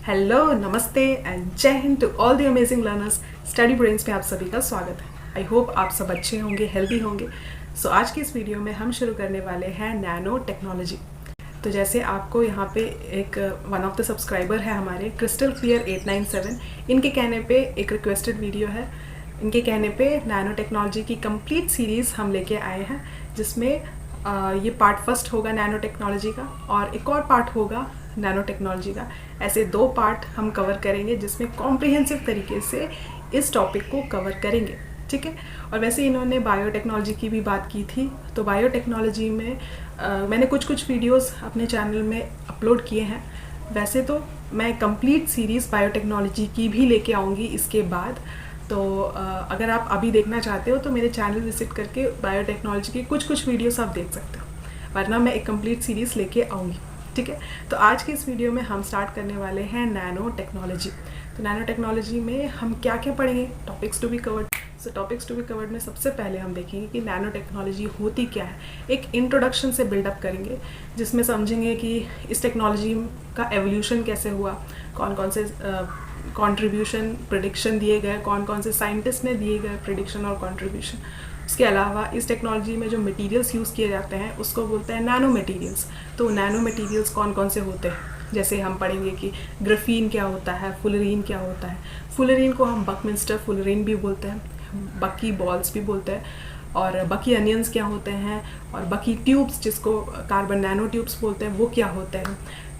Hello, नमस्ते and जय हिंद to all the amazing learners. Study brains में आप सभी का स्वागत है। आई होप आप सब अच्छे होंगे, हेल्दी होंगे। सो आज की इस वीडियो में हम शुरू करने वाले हैं नैनो टेक्नोलॉजी। तो जैसे आपको यहाँ पे एक वन ऑफ द सब्सक्राइबर है हमारे क्रिस्टल क्लियर 897, इनके कहने पे एक रिक्वेस्टेड वीडियो है। इनके कहने पे नैनो टेक्नोलॉजी की कंप्लीट सीरीज़ हम लेके आए हैं, जिसमें ये पार्ट फर्स्ट होगा नैनो टेक्नोलॉजी का और एक और पार्ट होगा नैनो टेक्नोलॉजी का। ऐसे दो पार्ट हम कवर करेंगे जिसमें कॉम्प्रिहेंसिव तरीके से इस टॉपिक को कवर करेंगे, ठीक है। और वैसे इन्होंने बायोटेक्नोलॉजी की भी बात की थी, तो बायोटेक्नोलॉजी में मैंने कुछ वीडियोस अपने चैनल में अपलोड किए हैं। वैसे तो मैं कंप्लीट सीरीज़ बायोटेक्नोलॉजी की भी लेके आऊँगी इसके बाद। तो अगर आप अभी देखना चाहते हो तो मेरे चैनल विजिट करके बायोटेक्नोलॉजी की कुछ वीडियोस आप देख सकते हो, वरना मैं एक कंप्लीट सीरीज़ लेके आऊँगी, ठीक है। तो आज के इस वीडियो में हम स्टार्ट करने वाले हैं नैनो टेक्नोलॉजी। तो नैनो टेक्नोलॉजी में हम क्या क्या पढ़ेंगे, topics to be covered. So topics to be covered में सबसे पहले हम देखेंगे कि नैनो टेक्नोलॉजी होती क्या है। एक इंट्रोडक्शन से बिल्डअप करेंगे, जिसमें समझेंगे कि इस टेक्नोलॉजी का एवोल्यूशन कैसे हुआ, कौन कौन से कंट्रीब्यूशन प्रेडिक्शन दिए गए, कौन कौन से साइंटिस्ट ने दिए गए प्रेडिक्शन और कंट्रीब्यूशन। उसके अलावा इस टेक्नोलॉजी में जो मटेरियल्स यूज़ किए जाते हैं उसको बोलते हैं नैनो मटेरियल्स। तो नैनो मटेरियल्स कौन कौन से होते हैं, जैसे हम पढ़ेंगे कि ग्राफीन क्या होता है, फुलरीन क्या होता है। फुलरीन को हम बकमिंस्टर फुलरीन भी बोलते हैं, बकी बॉल्स भी बोलते हैं, और बकी अनियंस क्या होते हैं, और बकी ट्यूब्स जिसको कार्बन नैनो ट्यूब्स बोलते हैं वो क्या होते हैं।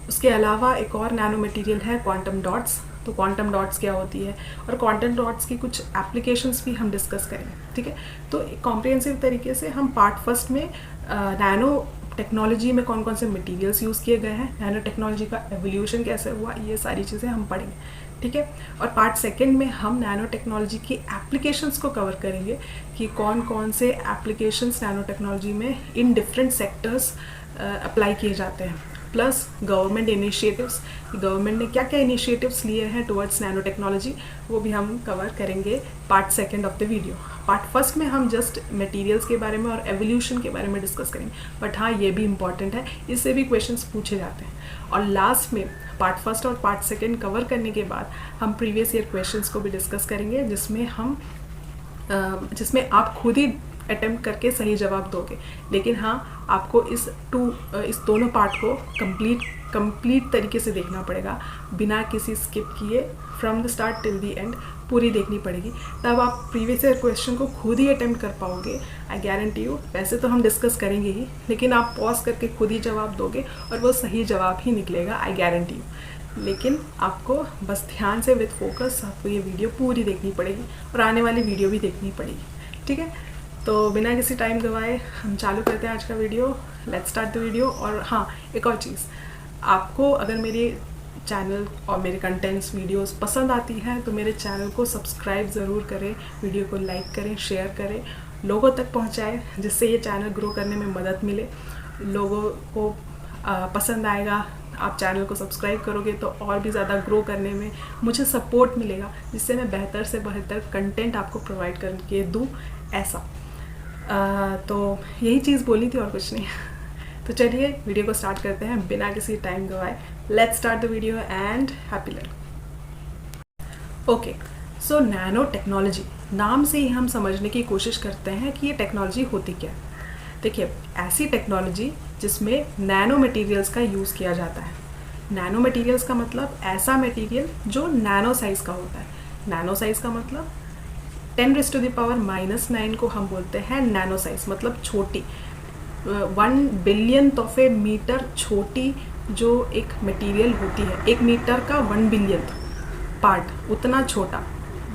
उसके अलावा एक और नैनो मटेरियल है क्वांटम डॉट्स। तो क्वांटम डॉट्स क्या होती है और क्वांटम डॉट्स की कुछ एप्लीकेशंस भी हम डिस्कस करेंगे, ठीक है। तो कॉम्प्रिहेंसिव तरीके से हम पार्ट फर्स्ट में नैनो टेक्नोलॉजी में कौन कौन से मटेरियल्स यूज़ किए गए हैं, नैनो टेक्नोलॉजी का एवोल्यूशन कैसे हुआ, ये सारी चीज़ें हम पढ़ेंगे, ठीक है। और पार्ट सेकंड में हम नैनो टेक्नोलॉजी की एप्लीकेशंस को कवर करेंगे कि कौन कौन से एप्लीकेशंस नैनो टेक्नोलॉजी में इन डिफरेंट सेक्टर्स अप्लाई किए जाते हैं, प्लस गवर्नमेंट इनिशिएटिव्स, गवर्नमेंट ने क्या क्या इनिशिएटिव्स लिए हैं टुवर्ड्स नैनो टेक्नोलॉजी, वो भी हम कवर करेंगे part second of the video. Part first में हम जस्ट मटेरियल्स के बारे में और एवोल्यूशन के बारे में डिस्कस करेंगे, बट हाँ ये भी इंपॉर्टेंट है, इससे भी क्वेश्चंस पूछे जाते हैं। और लास्ट में पार्ट फर्स्ट और पार्ट सेकंड कवर करने के बाद हम प्रीवियस ईयर क्वेश्चंस को भी डिस्कस करेंगे, जिसमें आप खुद ही अटेम्प्ट करके सही जवाब दोगे। लेकिन हाँ, आपको इस दोनों पार्ट को कंप्लीट तरीके से देखना पड़ेगा, बिना किसी स्किप किए, from the start till the end पूरी देखनी पड़ेगी। तब आप प्रीवियस ईयर क्वेश्चन को खुद ही अटेम्प्ट कर पाओगे, आई गारंटी यू। वैसे तो हम डिस्कस करेंगे ही, लेकिन आप पॉज करके खुद ही जवाब दोगे और वो सही जवाब ही निकलेगा, आई गारंटी यू। लेकिन आपको बस ध्यान से विद फोकस आपको ये वीडियो पूरी देखनी पड़ेगी और आने वाली वीडियो भी देखनी पड़ेगी, ठीक है। तो बिना किसी टाइम गवाए हम चालू करते हैं आज का video. Let's start the video. और हाँ, एक और चीज़, आपको अगर मेरे चैनल और मेरे कंटेंट्स वीडियोस पसंद आती हैं तो मेरे चैनल को सब्सक्राइब ज़रूर करें, वीडियो को लाइक करें, शेयर करें, लोगों तक पहुंचाएं, जिससे ये चैनल ग्रो करने में मदद मिले। लोगों को पसंद आएगा, आप चैनल को सब्सक्राइब करोगे तो और भी ज़्यादा ग्रो करने में मुझे सपोर्ट मिलेगा, जिससे मैं बेहतर से बेहतर कंटेंट आपको प्रोवाइड करके दूँ, ऐसा। तो यही चीज़ बोलनी थी और कुछ नहीं। तो चलिए वीडियो को स्टार्ट करते हैं बिना किसी टाइम गवाए। Let's start the video and happy learning. Okay, so nano technology, नाम से ही हम समझने की कोशिश करते हैं कि ये टेक्नोलॉजी होती क्या है। देखिए, ऐसी टेक्नोलॉजी जिसमें नैनो मटेरियल्स का यूज़ किया जाता है। नैनो मटेरियल्स का मतलब ऐसा मटेरियल जो नैनो साइज़ का होता है। नैनो साइज़ का मतलब 10⁻⁻⁹ को हम बोलते हैं नैनो साइज, मतलब छोटी, 1 बिलियंथ ऑफ ए मीटर छोटी जो एक मटेरियल होती है, 1 मीटर का 1 बिलियंथ पार्ट, उतना छोटा,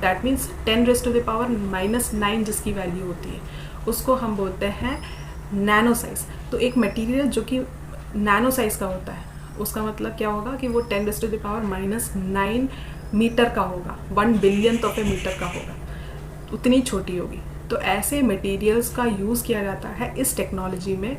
दैट मीन्स 10⁻⁹ जिसकी वैल्यू होती है, उसको हम बोलते हैं नैनो साइज। तो एक मटेरियल जो कि नैनो साइज का होता है, उसका मतलब क्या होगा कि वो 10⁻⁹ मीटर का होगा, 1 बिलियंथ ऑफ ए मीटर का होगा, उतनी छोटी होगी। तो ऐसे मटेरियल्स का यूज़ किया जाता है इस टेक्नोलॉजी में,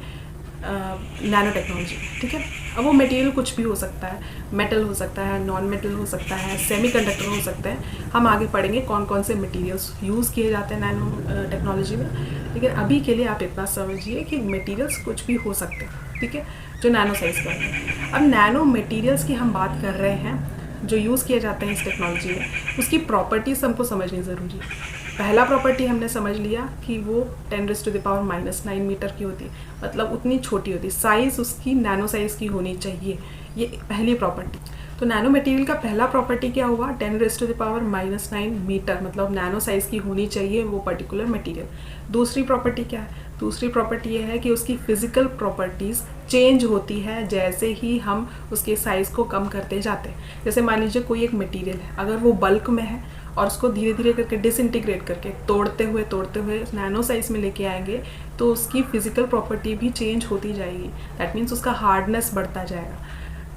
नैनो टेक्नोलॉजी, ठीक है। अब वो मटेरियल कुछ भी हो सकता है, मेटल हो सकता है, नॉन मेटल हो सकता है, सेमीकंडक्टर हो सकता है। हम आगे पढ़ेंगे कौन कौन से मटेरियल्स यूज़ किए जाते हैं नैनो टेक्नोलॉजी में, लेकिन अभी के लिए आप इतना समझिए कि मटेरियल्स कुछ भी हो सकते हैं, ठीक है, जो नैनो साइज़ का है। अब नैनो मटेरियल्स की हम बात कर रहे हैं जो यूज़ किए जाते हैं इस टेक्नोलॉजी में, उसकी प्रॉपर्टीज़ हमको समझनी ज़रूरी है। पहला प्रॉपर्टी हमने समझ लिया कि वो 10⁻⁻⁹ मीटर की होती है, मतलब उतनी छोटी होती है, साइज़ उसकी नैनो साइज़ की होनी चाहिए, ये पहली प्रॉपर्टी। तो नैनो मटेरियल का पहला प्रॉपर्टी क्या हुआ, 10⁻⁻⁹ मीटर, मतलब नैनो साइज़ की होनी चाहिए वो पर्टिकुलर मटेरियल। दूसरी प्रॉपर्टी क्या है, दूसरी प्रॉपर्टी ये है कि उसकी फिज़िकल प्रॉपर्टीज़ चेंज होती है जैसे ही हम उसके साइज़ को कम करते जाते हैं। जैसे मान लीजिए कोई एक मटेरियल है, अगर वो बल्क में है और उसको धीरे धीरे करके डिसइंटीग्रेट करके तोड़ते हुए नैनो साइज़ में लेके आएंगे, तो उसकी फ़िज़िकल प्रॉपर्टी भी चेंज होती जाएगी। दैट मीन्स उसका हार्डनेस बढ़ता जाएगा।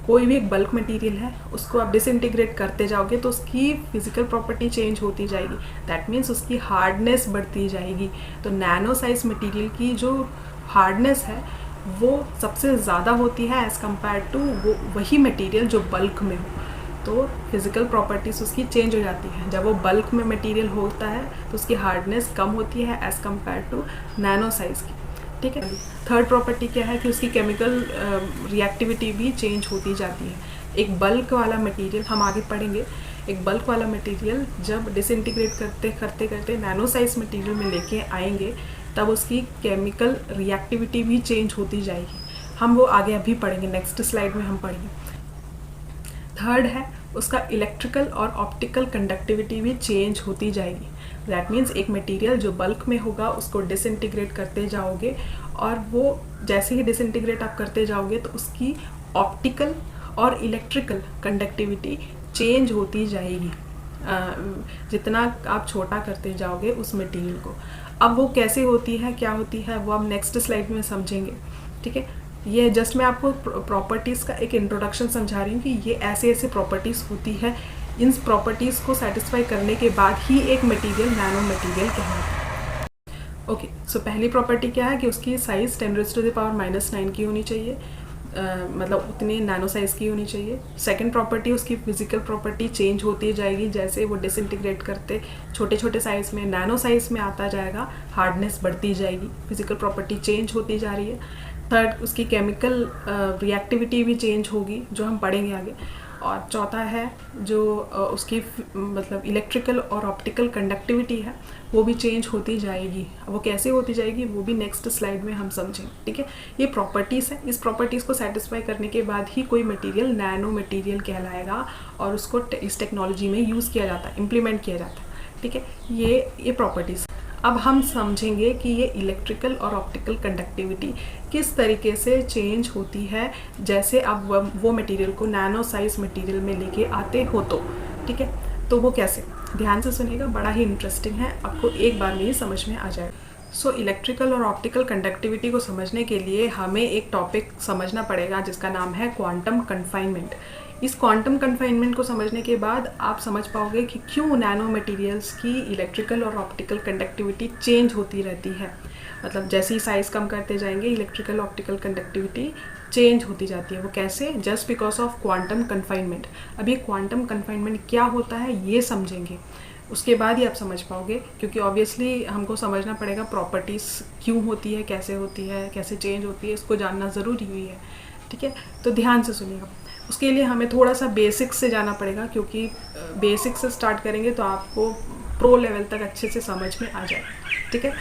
कोई भी एक बल्क मटेरियल है, उसको आप डिसइंटीग्रेट करते जाओगे तो उसकी फिजिकल प्रॉपर्टी चेंज होती जाएगी, दैट मीन्स उसकी हार्डनेस बढ़ती जाएगी। तो नैनो साइज मटेरियल की जो हार्डनेस है वो सबसे ज़्यादा होती है एज़ कम्पेयर टू वो वही मटेरियल जो बल्क में हो। तो फिज़िकल प्रॉपर्टीज़ उसकी चेंज हो जाती है। जब वो बल्क में मटेरियल होता है तो उसकी हार्डनेस कम होती है as compare to nano size की, ठीक है। थर्ड प्रॉपर्टी क्या है कि उसकी केमिकल रिएक्टिविटी भी चेंज होती जाती है। एक बल्क वाला मटेरियल, हम आगे पढ़ेंगे, एक बल्क वाला मटेरियल जब डिसइंटीग्रेट करते करते नैनो साइज मटेरियल में लेके आएंगे, तब उसकी केमिकल रिएक्टिविटी भी चेंज होती जाएगी। हम वो आगे अभी पढ़ेंगे, नेक्स्ट स्लाइड में हम पढ़ेंगे। थर्ड है उसका इलेक्ट्रिकल और ऑप्टिकल कंडक्टिविटी भी चेंज होती जाएगी। दैट मीन्स एक मटेरियल जो बल्क में होगा उसको डिसइंटीग्रेट करते जाओगे, और वो जैसे ही डिसइंटीग्रेट आप करते जाओगे तो उसकी ऑप्टिकल और इलेक्ट्रिकल कंडक्टिविटी चेंज होती जाएगी जितना आप छोटा करते जाओगे उस मटेरियल को। अब वो कैसे होती है, क्या होती है, वो हम नेक्स्ट स्लाइड में समझेंगे, ठीक है। ये जस्ट मैं आपको प्रॉपर्टीज़ का एक इंट्रोडक्शन समझा रही हूँ कि ये ऐसे ऐसे प्रॉपर्टीज़ होती है। इन प्रॉपर्टीज़ को सेटिस्फाई करने के बाद ही एक मटेरियल नैनो मटेरियल कहलाता है। ओके, सो पहली प्रॉपर्टी क्या है कि उसकी साइज़ 10⁻⁹ की होनी चाहिए, मतलब उतनी नैनो साइज़ की होनी चाहिए। सेकंड प्रॉपर्टी, उसकी फिजिकल प्रॉपर्टी चेंज होती जाएगी जैसे वो डिसइंटीग्रेट करते छोटे छोटे साइज़ में नैनो साइज़ में आता जाएगा, हार्डनेस बढ़ती जाएगी, फिजिकल प्रॉपर्टी चेंज होती जा रही है। थर्ड, उसकी केमिकल रिएक्टिविटी भी चेंज होगी, जो हम पढ़ेंगे आगे। और चौथा है जो उसकी मतलब इलेक्ट्रिकल और ऑप्टिकल कंडक्टिविटी है वो भी चेंज होती जाएगी। वो कैसे होती जाएगी वो भी नेक्स्ट स्लाइड में हम समझेंगे, ठीक है। ये प्रॉपर्टीज़ है, इस प्रॉपर्टीज़ को सेटिस्फाई करने के बाद ही कोई मटेरियल नैनो मटेरियल कहलाएगा और उसको इस टेक्नोलॉजी में यूज़ किया जाता है, इम्प्लीमेंट किया जाता है, ठीक है। ये प्रॉपर्टीज़। अब हम समझेंगे कि ये इलेक्ट्रिकल और ऑप्टिकल कंडक्टिविटी किस तरीके से चेंज होती है जैसे आप वो मटेरियल को नैनो साइज मटेरियल में लेके आते हो तो, ठीक है। तो वो कैसे, ध्यान से सुनिएगा, बड़ा ही इंटरेस्टिंग है, आपको एक बार में ही समझ में आ जाएगा। सो इलेक्ट्रिकल और ऑप्टिकल कंडक्टिविटी को समझने के लिए हमें एक टॉपिक समझना पड़ेगा जिसका नाम है क्वांटम कन्फाइनमेंट। इस क्वांटम कन्फाइनमेंट को समझने के बाद आप समझ पाओगे कि क्यों नैनो मटेरियल्स की इलेक्ट्रिकल और ऑप्टिकल कंडक्टिविटी चेंज होती रहती है। मतलब जैसे ही साइज़ कम करते जाएंगे इलेक्ट्रिकल ऑप्टिकल कंडक्टिविटी चेंज होती जाती है। वो कैसे, just because of quantum confinement. अब ये क्वांटम कन्फाइनमेंट क्या होता है ये समझेंगे, उसके बाद ही आप समझ पाओगे, क्योंकि ऑब्वियसली हमको समझना पड़ेगा प्रॉपर्टीज़ क्यों होती है, कैसे चेंज होती है, इसको जानना ज़रूरी हुई है, ठीक है। तो ध्यान से सुनिएगा। उसके लिए हमें थोड़ा सा बेसिक्स से जाना पड़ेगा, क्योंकि बेसिक्स से स्टार्ट करेंगे तो आपको प्रो लेवल तक अच्छे से समझ में आ जाएगा, ठीक है।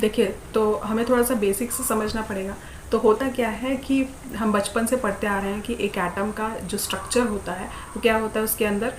देखिए, तो हमें थोड़ा सा बेसिक्स से समझना पड़ेगा। तो होता क्या है कि हम बचपन से पढ़ते आ रहे हैं कि एक एटम का जो स्ट्रक्चर होता है वो क्या होता है, उसके अंदर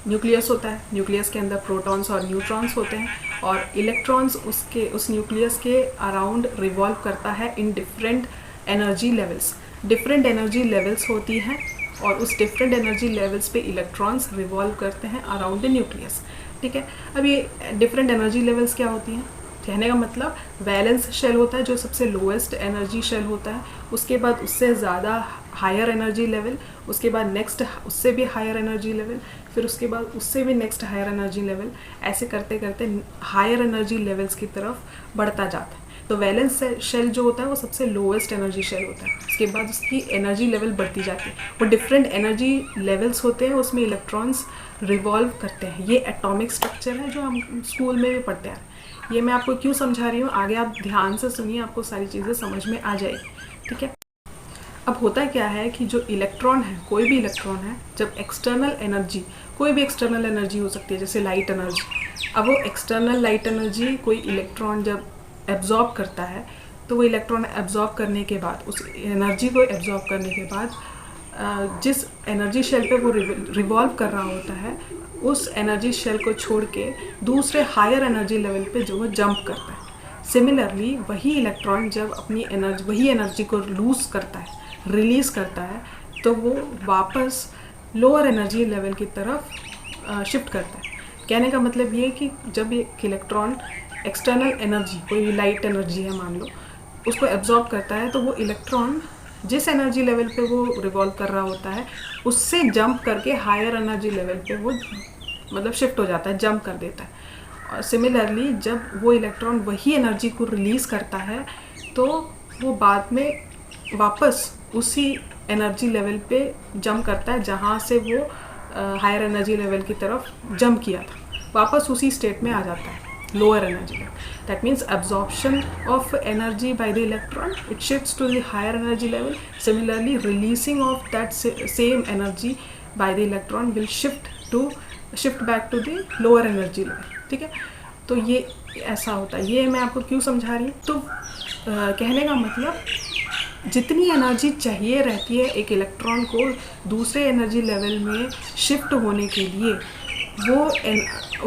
न्यूक्लियस होता है, न्यूक्लियस के अंदर प्रोटॉन्स और न्यूट्रॉन्स होते हैं, और इलेक्ट्रॉन्स उस न्यूक्लियस के अराउंड रिवॉल्व करता है in different energy levels. Different energy levels होती हैं और उस डिफरेंट एनर्जी लेवल्स पे इलेक्ट्रॉन्स रिवॉल्व करते हैं अराउंड द न्यूक्लियस, ठीक है। अब ये डिफरेंट एनर्जी लेवल्स क्या होती हैं, कहने का मतलब वैलेंस शेल होता है जो सबसे लोएस्ट एनर्जी शेल होता है, उसके बाद उससे ज़्यादा हायर एनर्जी लेवल, उसके बाद नेक्स्ट उससे भी हायर एनर्जी लेवल, फिर उसके बाद उससे भी नेक्स्ट हायर एनर्जी लेवल, ऐसे करते करते हायर एनर्जी लेवल्स की तरफ बढ़ता जाता है। तो वैलेंस शेल जो होता है वो सबसे लोएस्ट एनर्जी शेल होता है, उसके बाद उसकी एनर्जी लेवल बढ़ती जाती है। वो डिफरेंट एनर्जी लेवल्स होते हैं, उसमें इलेक्ट्रॉन्स रिवॉल्व करते हैं। ये एटॉमिक स्ट्रक्चर है जो हम स्कूल में भी पढ़ते हैं। ये मैं आपको क्यों समझा रही हूँ, आगे आप ध्यान से सुनिए, आपको सारी चीज़ें समझ में आ जाएगी, ठीक है। अब होता क्या है कि जो इलेक्ट्रॉन है, कोई भी इलेक्ट्रॉन है, जब एक्सटर्नल एनर्जी, कोई भी एक्सटर्नल एनर्जी हो सकती है जैसे लाइट एनर्जी, अब वो एक्सटर्नल लाइट एनर्जी कोई इलेक्ट्रॉन जब एब्जॉर्ब करता है तो वो इलेक्ट्रॉन एब्जॉर्ब करने के बाद, उस एनर्जी को एब्जॉर्ब करने के बाद जिस एनर्जी शेल पे वो रिवॉल्व कर रहा होता है, उस एनर्जी शेल को छोड़ के दूसरे हायर एनर्जी लेवल पे जो वो जंप करता है। सिमिलरली वही इलेक्ट्रॉन जब अपनी एनर्जी, वही एनर्जी को लूज़ करता है, रिलीज़ करता है, तो वो वापस लोअर एनर्जी लेवल की तरफ शिफ्ट करता है। कहने का मतलब ये है कि जब एक इलेक्ट्रॉन एक्सटर्नल एनर्जी, कोई लाइट एनर्जी है मान लो, उसको एब्जॉर्ब करता है, तो वो इलेक्ट्रॉन जिस एनर्जी लेवल पे वो रिवॉल्व कर रहा होता है उससे जंप करके हायर एनर्जी लेवल पे वो मतलब शिफ्ट हो जाता है, जंप कर देता है। और सिमिलरली जब वो इलेक्ट्रॉन वही एनर्जी को रिलीज़ करता है तो वो बाद में वापस उसी एनर्जी लेवल पे जंप करता है जहाँ से वो हायर एनर्जी लेवल की तरफ जंप किया था, वापस उसी स्टेट में आ जाता है, lower energy level. That means absorption of energy by the electron, it shifts to the higher energy level. Similarly, releasing of that same energy by the electron will shift back to the lower energy level. ठीक है, तो ये ऐसा होता है। ये मैं आपको क्यों समझा रही हूँ, तो कहने का मतलब जितनी एनर्जी चाहिए रहती है एक इलेक्ट्रॉन को दूसरे एनर्जी लेवल में शिफ्ट होने के लिए, वो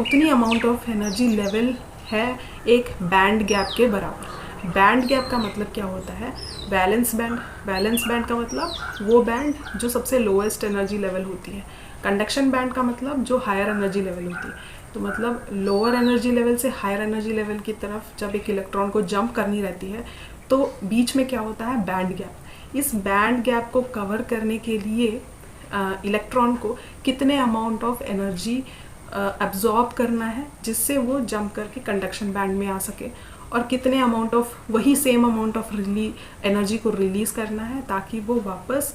उतनी अमाउंट ऑफ एनर्जी लेवल है एक बैंड गैप के बराबर। बैंड गैप का मतलब क्या होता है, वैलेंस बैंड। वैलेंस बैंड का मतलब वो बैंड जो सबसे लोएस्ट एनर्जी लेवल होती है। कंडक्शन बैंड का मतलब जो हायर एनर्जी लेवल होती है। तो मतलब लोअर एनर्जी लेवल से हायर एनर्जी लेवल की तरफ जब एक इलेक्ट्रॉन को जंप करनी रहती है तो बीच में क्या होता है, बैंड गैप। इस बैंड गैप को कवर करने के लिए इलेक्ट्रॉन को कितने अमाउंट ऑफ एनर्जी एब्जॉर्ब करना है जिससे वो जंप करके कंडक्शन बैंड में आ सके, और कितने अमाउंट ऑफ वही सेम अमाउंट ऑफ एनर्जी को रिलीज़ करना है ताकि वो वापस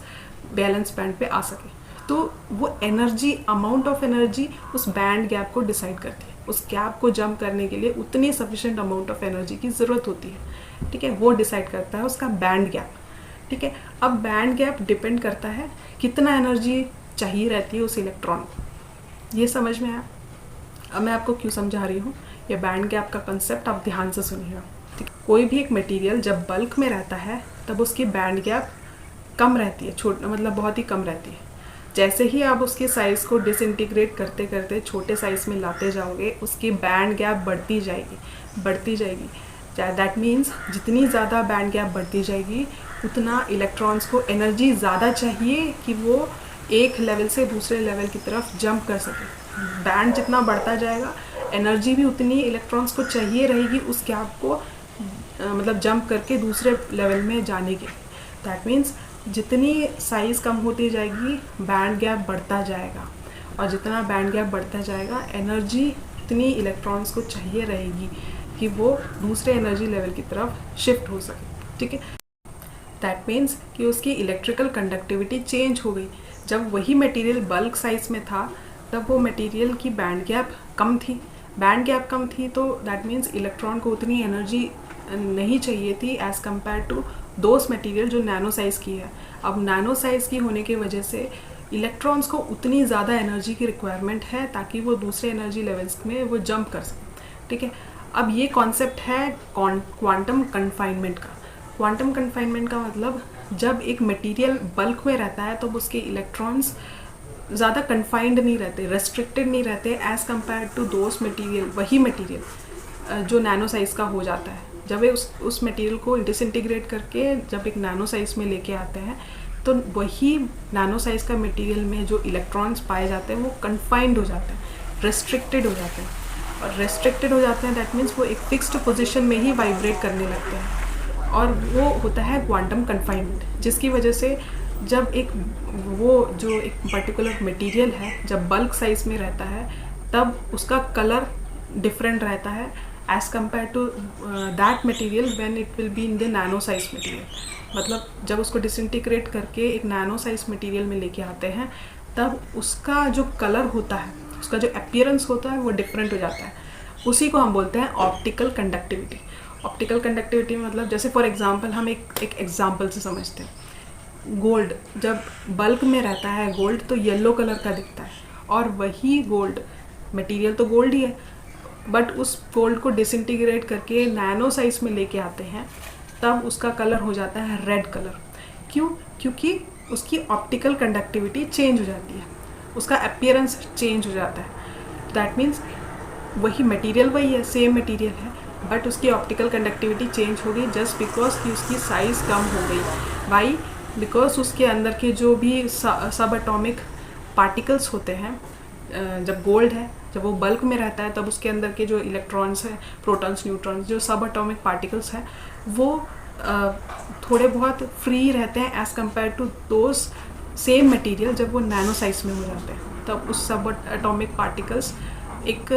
बैलेंस बैंड पे आ सके। तो वो एनर्जी, अमाउंट ऑफ एनर्जी उस बैंड गैप को डिसाइड करती है। उस गैप को जंप करने के लिए उतनी सफिशिएंट अमाउंट ऑफ एनर्जी की ज़रूरत होती है, ठीक है, वो डिसाइड करता है उसका बैंड गैप। ठीक है, अब बैंड गैप डिपेंड करता है कितना एनर्जी चाहिए रहती है उस इलेक्ट्रॉन को। ये समझ में आया? अब मैं आपको क्यों समझा रही हूँ, ये बैंड गैप का कंसेप्ट आप ध्यान से सुनिएगा। ठीक, कोई भी एक मटेरियल जब बल्क में रहता है तब उसकी बैंड गैप कम रहती है, मतलब बहुत ही कम रहती है। जैसे ही आप उसके साइज़ को डिसइंटीग्रेट करते करते छोटे साइज़ में लाते जाओगे, उसकी बैंड गैप बढ़ती जाएगी। दैट मीन्स जितनी ज़्यादा बैंड गैप बढ़ती जाएगी उतना इलेक्ट्रॉन्स को एनर्जी ज़्यादा चाहिए कि वो एक लेवल से दूसरे लेवल की तरफ जंप कर सके। बैंड जितना बढ़ता जाएगा एनर्जी भी उतनी इलेक्ट्रॉन्स को चाहिए रहेगी उस गैप को मतलब जंप करके दूसरे लेवल में जाने के। दैट मीन्स जितनी साइज़ कम होती जाएगी बैंड गैप बढ़ता जाएगा, और जितना बैंड गैप बढ़ता जाएगा एनर्जी उतनी इलेक्ट्रॉन्स को चाहिए रहेगी कि वो दूसरे एनर्जी लेवल की तरफ शिफ्ट हो सके। ठीक है, दैट मीन्स कि उसकी इलेक्ट्रिकल कंडक्टिविटी चेंज हो गई। जब वही मटेरियल बल्क साइज में था तब वो मटेरियल की बैंड गैप कम थी, तो दैट मीन्स इलेक्ट्रॉन को उतनी एनर्जी नहीं चाहिए थी as compare to those material जो नैनो साइज़ की है। अब नैनो साइज़ की होने की वजह से इलेक्ट्रॉन्स को उतनी ज़्यादा एनर्जी की रिक्वायरमेंट है ताकि वो दूसरे एनर्जी लेवल्स में वो जंप कर सकें। ठीक है, अब ये कॉन्सेप्ट है क्वांटम कन्फाइनमेंट का। क्वांटम कन्फाइनमेंट का मतलब जब एक मटेरियल बल्क में रहता है तो उसके इलेक्ट्रॉन्स ज़्यादा कन्फाइंड नहीं रहते, रेस्ट्रिक्टेड नहीं रहते as compare to those material, वही मटेरियल जो नैनो साइज़ का हो जाता है। जब उस मटेरियल को डिसइंटीग्रेट करके जब एक नैनो साइज़ में लेके आते हैं तो वही नैनो साइज़ का मटेरियल में जो इलेक्ट्रॉन्स पाए जाते हैं वो कन्फाइंड हो जाते हैं, रेस्ट्रिक्टेड हो जाते हैं। और रेस्ट्रिक्टेड हो जाते हैं दैट मीन्स वो एक फिक्स्ड पोजीशन में ही वाइब्रेट करने लगते हैं, और वो होता है क्वांटम कन्फाइनमेंट, जिसकी वजह से जब एक पर्टिकुलर मटेरियल है जब बल्क साइज़ में रहता है तब उसका कलर डिफरेंट रहता है as compare to that material when it will be in the nano size material. मतलब जब उसको डिसइंटीग्रेट करके एक नैनो साइज मटेरियल में लेके आते हैं तब उसका जो कलर होता है, उसका जो अपीयरेंस होता है वो डिफरेंट हो जाता है। उसी को हम बोलते हैं ऑप्टिकल कंडक्टिविटी। ऑप्टिकल कंडक्टिविटी मतलब जैसे फॉर एग्जांपल हम एक एग्जांपल से समझते हैं। गोल्ड जब बल्क में रहता है गोल्ड तो येलो कलर का दिखता है, और वही गोल्ड, मटेरियल तो गोल्ड ही है, बट उस गोल्ड को डिसइंटीग्रेट करके नैनो साइज में लेके आते हैं तब उसका कलर हो जाता है रेड कलर। क्यों? क्योंकि उसकी ऑप्टिकल कंडक्टिविटी चेंज हो जाती है, उसका अपीयरेंस चेंज हो जाता है। दैट मीन्स वही मटेरियल वही है, सेम मटेरियल है, बट उसकी ऑप्टिकल कंडक्टिविटी चेंज हो गई जस्ट बिकॉज कि उसकी साइज़ कम हो गई। वाई? बिकॉज उसके अंदर के जो भी सब एटॉमिक पार्टिकल्स होते हैं, जब गोल्ड है, जब वो बल्क में रहता है तब उसके अंदर के जो इलेक्ट्रॉन्स हैं, प्रोटॉन्स, न्यूट्रॉन्स, जो सब एटॉमिक पार्टिकल्स हैं, वो थोड़े बहुत फ्री रहते हैं as compare to those same material जब वो नैनो साइज में हो जाते हैं। तब उस सब एटॉमिक पार्टिकल्स एक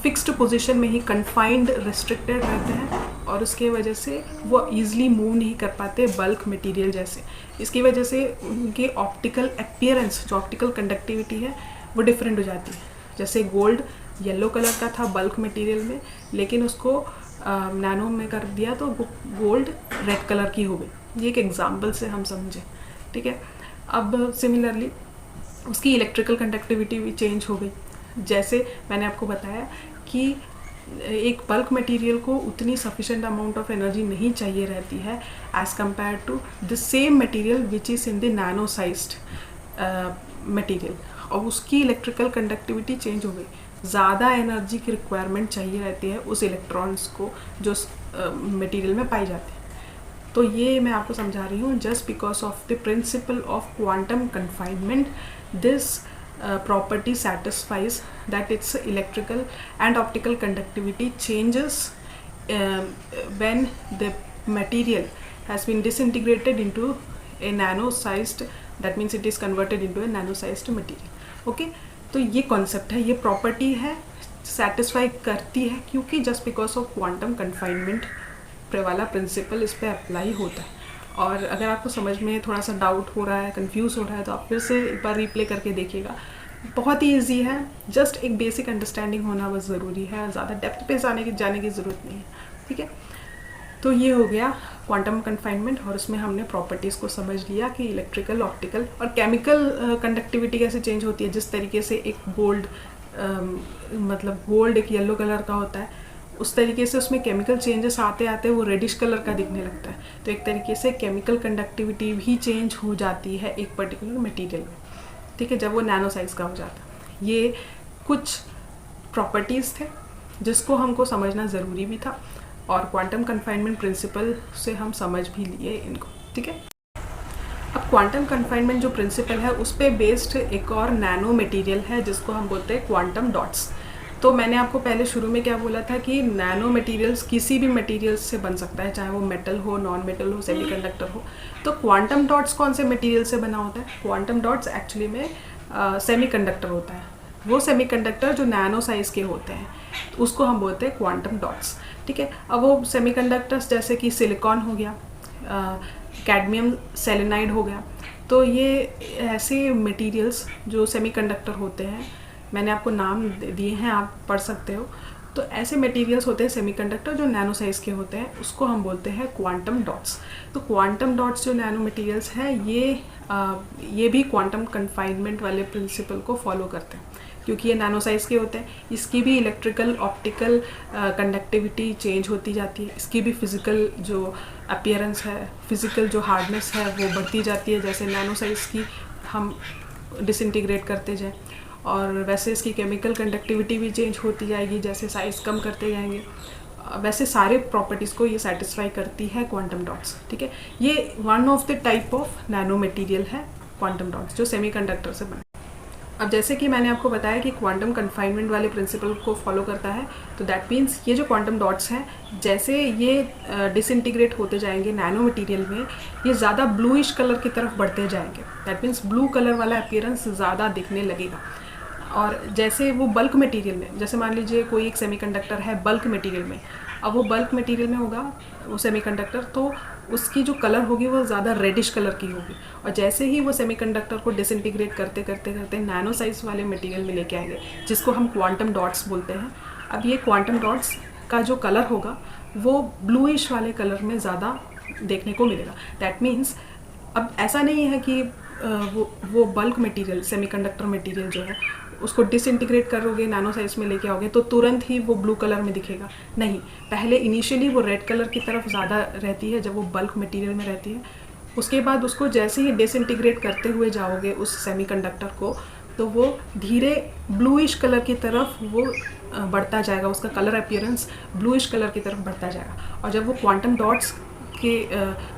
फिक्स्ड पोजीशन में ही कन्फाइंड, रिस्ट्रिक्टेड रहते हैं, और उसके वजह से वो ईज़िली मूव नहीं कर पाते बल्क मटेरियल जैसे। इसकी वजह से उनके ऑप्टिकल अपीयरेंस, जो ऑप्टिकल कंडक्टिविटी है, वो डिफरेंट हो जाती है। जैसे गोल्ड येलो कलर का था बल्क मटेरियल में, लेकिन उसको नैनो में कर दिया तो वो गोल्ड रेड कलर की हो गई। ये एक एग्जाम्पल से हम समझें, ठीक है। अब सिमिलरली उसकी इलेक्ट्रिकल कंडक्टिविटी भी चेंज हो गई। जैसे मैंने आपको बताया कि एक बल्क मटेरियल को उतनी सफिशेंट अमाउंट ऑफ एनर्जी नहीं चाहिए रहती है as compare to the same material which is in the nano sized material, और उसकी इलेक्ट्रिकल कंडक्टिविटी चेंज हो गई। ज़्यादा एनर्जी की रिक्वायरमेंट चाहिए रहती है उस इलेक्ट्रॉन्स को जो मटेरियल में पाई जाती है। तो ये मैं आपको समझा रही हूँ, just because of the principle of quantum confinement this property satisfies that its electrical and optical conductivity changes when the material has been disintegrated into a nano sized, that means it is converted into a nano sized material। okay, तो ये concept है, ये property है, satisfy करती है क्योंकि just because of quantum confinement वाला principal इस पर अप्लाई होता है। और अगर आपको समझ में थोड़ा सा डाउट हो रहा है, कंफ्यूज हो रहा है, तो आप फिर से एक बार रिप्ले करके देखिएगा। बहुत ही इजी है, जस्ट एक बेसिक अंडरस्टैंडिंग होना बस ज़रूरी है, ज़्यादा डेप्थ पे जाने की ज़रूरत नहीं है, ठीक है। तो ये हो गया क्वांटम कन्फाइनमेंट, और उसमें हमने प्रॉपर्टीज़ को समझ लिया कि इलेक्ट्रिकल, ऑप्टिकल और केमिकल कंडक्टिविटी कैसे चेंज होती है। जिस तरीके से एक गोल्ड मतलब गोल्ड एक येलो कलर का होता है, उस तरीके से उसमें केमिकल चेंजेस आते आते वो रेडिश कलर का दिखने लगता है। तो एक तरीके से केमिकल कंडक्टिविटी भी चेंज हो जाती है एक पर्टिकुलर मटेरियल में, ठीक है, जब वो नैनो साइज का हो जाता है। ये कुछ प्रॉपर्टीज़ थे जिसको हमको समझना ज़रूरी भी था, और क्वांटम कन्फाइनमेंट प्रिंसिपल से हम समझ भी लिए इनको, ठीक है। अब क्वांटम कन्फाइनमेंट जो प्रिंसिपल है उस पर बेस्ड एक और नैनो मटेरियल है जिसको हम बोलते हैं क्वांटम डॉट्स। तो मैंने आपको पहले शुरू में क्या बोला था कि नैनो मटेरियल्स किसी भी मटेरियल्स से बन सकता है, चाहे वो मेटल हो, नॉन मेटल हो, सेमीकंडक्टर हो। तो क्वांटम डॉट्स कौन से मटेरियल से बना होता है? क्वांटम डॉट्स एक्चुअली में सेमीकंडक्टर होता है। वो सेमीकंडक्टर जो नैनो साइज़ के होते हैं उसको हम बोलते हैं क्वांटम डॉट्स, ठीक है। अब वो सेमीकंडक्टर्स जैसे कि सिलिकॉन हो गया, कैडमियम सेलेनाइड हो गया, तो ये ऐसे मटेरियल्स जो सेमीकंडक्टर होते हैं, मैंने आपको नाम दिए हैं, आप पढ़ सकते हो। तो ऐसे मटेरियल्स होते हैं सेमीकंडक्टर जो नैनो साइज़ के होते हैं, उसको हम बोलते हैं क्वांटम डॉट्स। तो क्वांटम डॉट्स जो नैनो मटेरियल्स हैं ये भी क्वांटम कन्फाइनमेंट वाले प्रिंसिपल को फॉलो करते हैं क्योंकि ये नैनो साइज़ के होते हैं। इसकी भी इलेक्ट्रिकल, ऑप्टिकल कंडक्टिविटी चेंज होती जाती है, इसकी भी फिज़िकल जो अपीयरेंस है, फिज़िकल जो हार्डनेस है वो बढ़ती जाती है जैसे नैनो साइज़ की हम डिसइंटीग्रेट करते जाएँ, और वैसे इसकी केमिकल कंडक्टिविटी भी चेंज होती जाएगी जैसे साइज़ कम करते जाएंगे। वैसे सारे प्रॉपर्टीज़ को ये सेटिस्फाई करती है क्वांटम डॉट्स, ठीक है। ये one of the type of nano material है क्वांटम डॉट्स जो सेमीकंडक्टर से बने। अब जैसे कि मैंने आपको बताया कि क्वांटम कन्फाइनमेंट वाले प्रिंसिपल को फॉलो करता है, तो दैट मीन्स ये जो क्वांटम डॉट्स हैं जैसे ये डिसइंटीग्रेट होते जाएंगे नैनो मटेरियल में, ये ज़्यादा ब्लूइश कलर की तरफ बढ़ते जाएंगे। दैट मीन्स ब्लू कलर वाला अपीयरेंस ज़्यादा दिखने लगेगा। और जैसे वो बल्क मटेरियल में, जैसे मान लीजिए कोई एक सेमीकंडक्टर है बल्क मटेरियल में, अब वो बल्क मटेरियल में होगा वो सेमीकंडक्टर, तो उसकी जो कलर होगी वो ज़्यादा रेडिश कलर की होगी। और जैसे ही वो सेमीकंडक्टर को डिसइंटीग्रेट करते करते करते नैनो साइज वाले मटेरियल में लेके आएंगे जिसको हम क्वांटम डॉट्स बोलते हैं। अब ये क्वांटम डॉट्स का जो कलर होगा वो ब्लूइश वाले कलर में ज़्यादा देखने को मिलेगा। दैट मीन्स अब ऐसा नहीं है कि वो बल्क मटेरियल, सेमीकंडक्टर मटेरियल जो है उसको डिसइंटीग्रेट करोगे, नैनो साइज में लेके आओगे तो तुरंत ही वो ब्लू कलर में दिखेगा। नहीं, पहले इनिशियली वो रेड कलर की तरफ ज़्यादा रहती है जब वो बल्क मटेरियल में रहती है। उसके बाद उसको जैसे ही डिसइंटीग्रेट करते हुए जाओगे उस सेमीकंडक्टर को, तो वो धीरे ब्लूइश कलर की तरफ वो बढ़ता जाएगा, उसका कलर अपीयरेंस ब्लूइश कलर की तरफ बढ़ता जाएगा। और जब वो क्वांटम डॉट्स के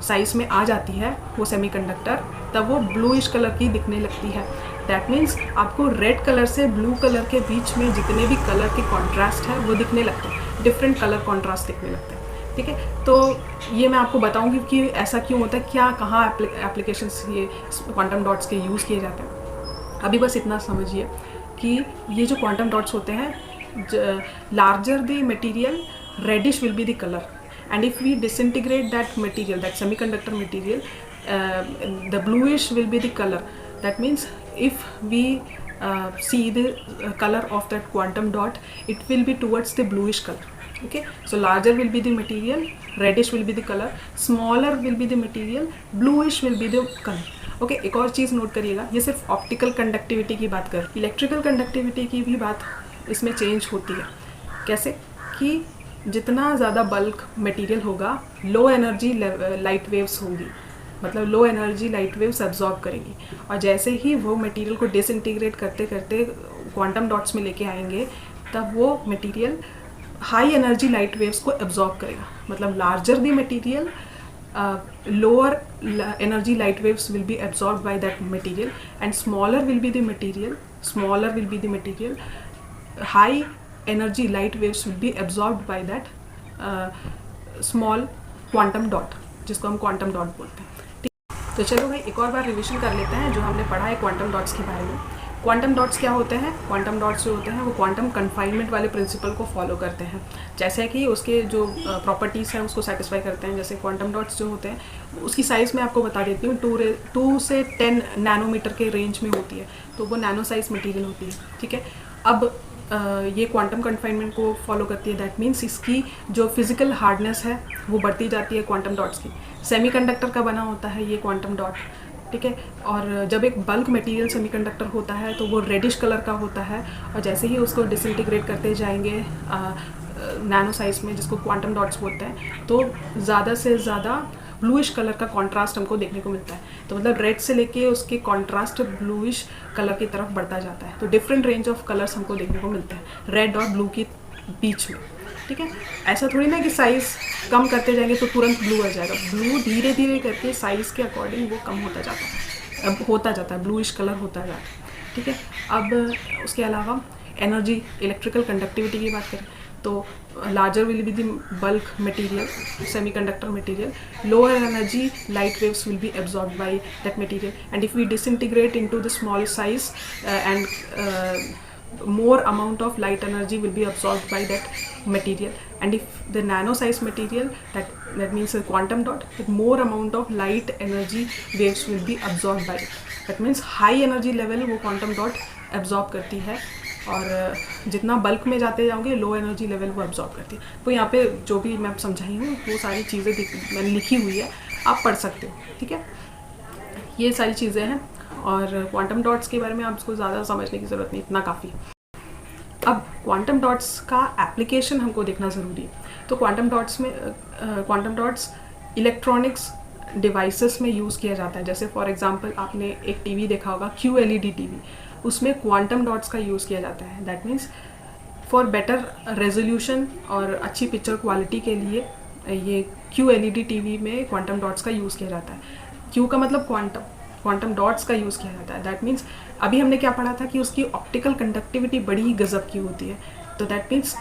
साइज़ में आ जाती है वो सेमीकंडक्टर, तब वो ब्लूइश कलर की दिखने लगती है। दैट मीन्स आपको रेड कलर से ब्लू कलर के बीच में जितने भी कलर के कॉन्ट्रास्ट है वो दिखने लगते हैं, डिफरेंट कलर कॉन्ट्रास्ट दिखने लगते हैं। ठीक है, तो ये मैं आपको बताऊंगी कि ऐसा क्यों होता है, क्या कहाँ एप्लीकेशंस ये क्वांटम डॉट्स के यूज़ किए जाते हैं। अभी बस इतना समझिए कि ये जो क्वांटम डॉट्स होते हैं, larger the material reddish will be the colour, and if we disintegrate that material, that semiconductor material, the bluish will be the color. That means if we see the color of that quantum dot, it will be towards the bluish color. Okay, so larger will be the material, reddish will be the color, smaller will be the material, bluish will be the color. Okay, एक और चीज़ note करिएगा, ये सिर्फ optical conductivity की बात कर, electrical conductivity की भी बात इसमें चेंज होती है। कैसे कि जितना ज़्यादा बल्क मटेरियल होगा, लो एनर्जी लाइट वेव्स होंगी, मतलब low energy light waves absorb करेंगी। और जैसे ही वो मटेरियल को डिसइंटीग्रेट करते करते क्वांटम डॉट्स में लेके आएंगे, तब वो material high energy light waves को एब्जॉर्ब करेगा। मतलब larger the material, lower energy light waves will be absorbed by that material, and smaller will be the material, high energy light waves will be absorbed by that small quantum dot, जिसको हम quantum dot बोलते हैं। तो चलो भाई एक और बार revision कर लेते हैं जो हमने पढ़ा है क्वांटम डॉट्स के बारे में। क्वांटम डॉट्स क्या होते हैं? क्वांटम डॉट्स जो होते हैं वो क्वांटम कन्फाइनमेंट वाले प्रिंसिपल को फॉलो करते हैं, जैसे कि उसके जो प्रॉपर्टीज़ हैं उसको सेटिस्फाई करते हैं। जैसे क्वांटम डॉट्स जो होते हैं उसकी साइज़ मैं आपको बता देती हूँ, 2 से 10 नैनोमीटर के रेंज में होती है, तो वो नैनो साइज मटीरियल होती है। ठीक है, अब ये क्वांटम कन्फाइनमेंट को फॉलो करती है। दैट मीन्स इसकी जो फिजिकल हार्डनेस है वो बढ़ती जाती है क्वांटम डॉट्स की। सेमीकंडक्टर का बना होता है ये क्वांटम डॉट। ठीक है, और जब एक बल्क मटेरियल सेमीकंडक्टर होता है तो वो रेडिश कलर का होता है, और जैसे ही उसको डिसइंटीग्रेट करते जाएंगे नैनो साइज में, जिसको क्वांटम डॉट्स बोलते हैं, तो ज़्यादा से ज़्यादा ब्लूइश कलर का कॉन्ट्रास्ट हमको देखने को मिलता है। तो मतलब रेड से लेके उसके कॉन्ट्रास्ट ब्लूइश कलर की तरफ बढ़ता जाता है। तो डिफरेंट रेंज ऑफ कलर्स हमको देखने को मिलते हैं रेड और ब्लू के बीच में। ठीक है, ऐसा थोड़ी ना कि साइज़ कम करते जाएंगे तो तुरंत ब्लू आ जाएगा। ब्लू धीरे धीरे करके साइज़ के अकॉर्डिंग वो कम होता जाता है, अब होता जाता है, ब्लूइश कलर होता जाता है। ठीक है, अब उसके अलावा एनर्जी, इलेक्ट्रिकल कंडक्टिविटी की बात करें तो larger will be the bulk material, semiconductor material, lower energy light waves will be absorbed by that material, and if we disintegrate into the small size and more amount of light energy will be absorbed by that material, and if the nano size material, that means a quantum dot, that more amount of light energy waves will be absorbed by it. That means high energy level वो quantum dot absorb करती है, और जितना bulk में जाते जाओगे low energy level वो absorb करती है। तो यहाँ पे जो भी मैं समझाई हूँ वो सारी चीज़ें मैंने लिखी हुई है, आप पढ़ सकते हो। ठीक है, ये सारी चीज़ें हैं, और क्वांटम डॉट्स के बारे में आपको ज़्यादा समझने की ज़रूरत नहीं, इतना काफ़ी। अब क्वांटम डॉट्स का एप्लीकेशन हमको देखना ज़रूरी है। तो क्वांटम डॉट्स इलेक्ट्रॉनिक्स डिवाइसेस में यूज़ किया जाता है। जैसे फॉर एग्जांपल आपने एक टीवी देखा होगा, QLED टीवी, उसमें क्वांटम डॉट्स का यूज़ किया जाता है। That means for better resolution और अच्छी पिक्चर क्वालिटी के लिए ये QLED टीवी में क्वांटम डॉट्स का यूज़ किया जाता है। Q का मतलब क्वांटम डॉट्स का यूज़ किया जाता है। दैट मीन्स अभी हमने क्या पढ़ा था कि उसकी ऑप्टिकल कंडक्टिविटी बड़ी ही गज़ब की होती है। तो दैट मीन्स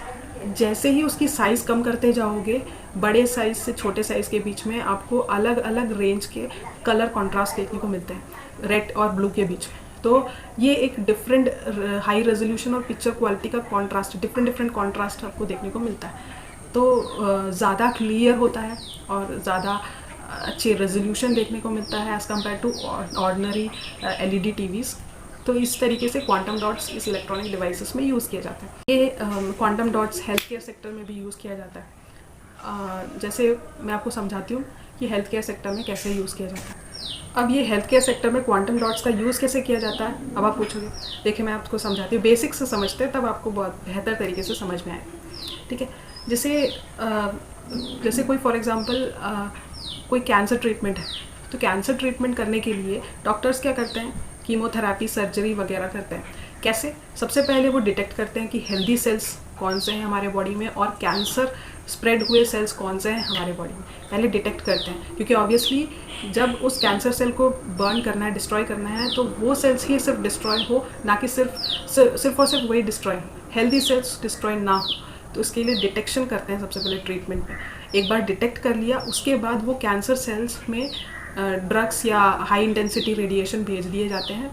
जैसे ही उसकी साइज़ कम करते जाओगे, बड़े साइज़ से छोटे साइज़ के बीच में आपको अलग अलग रेंज के कलर कॉन्ट्रास्ट देखने को मिलते हैं, रेड और ब्लू के बीच में। तो ये एक डिफरेंट हाई रेजोल्यूशन और पिक्चर क्वालिटी का कॉन्ट्रास्ट, डिफरेंट कॉन्ट्रास्ट आपको देखने को मिलता है। तो ज़्यादा क्लियर होता है और ज़्यादा अच्छे रेजोल्यूशन देखने को मिलता है as compare to ordinary LED TVs. तो इस तरीके से क्वांटम डॉट्स इस इलेक्ट्रॉनिक डिवाइसेस में यूज़ किया जाता है। ये quantum dots health care sector में भी यूज़ किया जाता है। जैसे मैं आपको समझाती हूँ कि हेल्थ केयर सेक्टर में कैसे यूज़ किया जाता है। अब ये हेल्थ केयर सेक्टर में क्वांटम डॉट्स का यूज़ कैसे किया जाता है, अब आप पूछोगे। देखिए मैं आपको समझाती हूँ, बेसिक्स से समझते हैं तब आपको बहुत बेहतर तरीके से समझ में आएगा। ठीक है, जैसे कोई फॉर एग्जांपल कोई कैंसर ट्रीटमेंट है, तो कैंसर ट्रीटमेंट करने के लिए डॉक्टर्स क्या करते हैं, कीमोथेरेपी, सर्जरी वगैरह करते हैं। कैसे? सबसे पहले वो डिटेक्ट करते हैं कि हेल्दी सेल्स कौन से हैं हमारे बॉडी में और कैंसर स्प्रेड हुए सेल्स कौन से हैं हमारे बॉडी में, पहले डिटेक्ट करते हैं। क्योंकि ऑब्वियसली जब उस कैंसर सेल को बर्न करना है, डिस्ट्रॉय करना है, तो वो सेल्स ही सिर्फ डिस्ट्रॉय हो, ना कि सिर्फ और सिर्फ वही डिस्ट्रॉय हो, हेल्दी सेल्स डिस्ट्रॉय ना हो। तो इसके लिए डिटेक्शन करते हैं सबसे पहले ट्रीटमेंट में। एक बार डिटेक्ट कर लिया, उसके बाद वो कैंसर सेल्स में ड्रग्स या हाई इंटेंसिटी रेडिएशन भेज दिए जाते हैं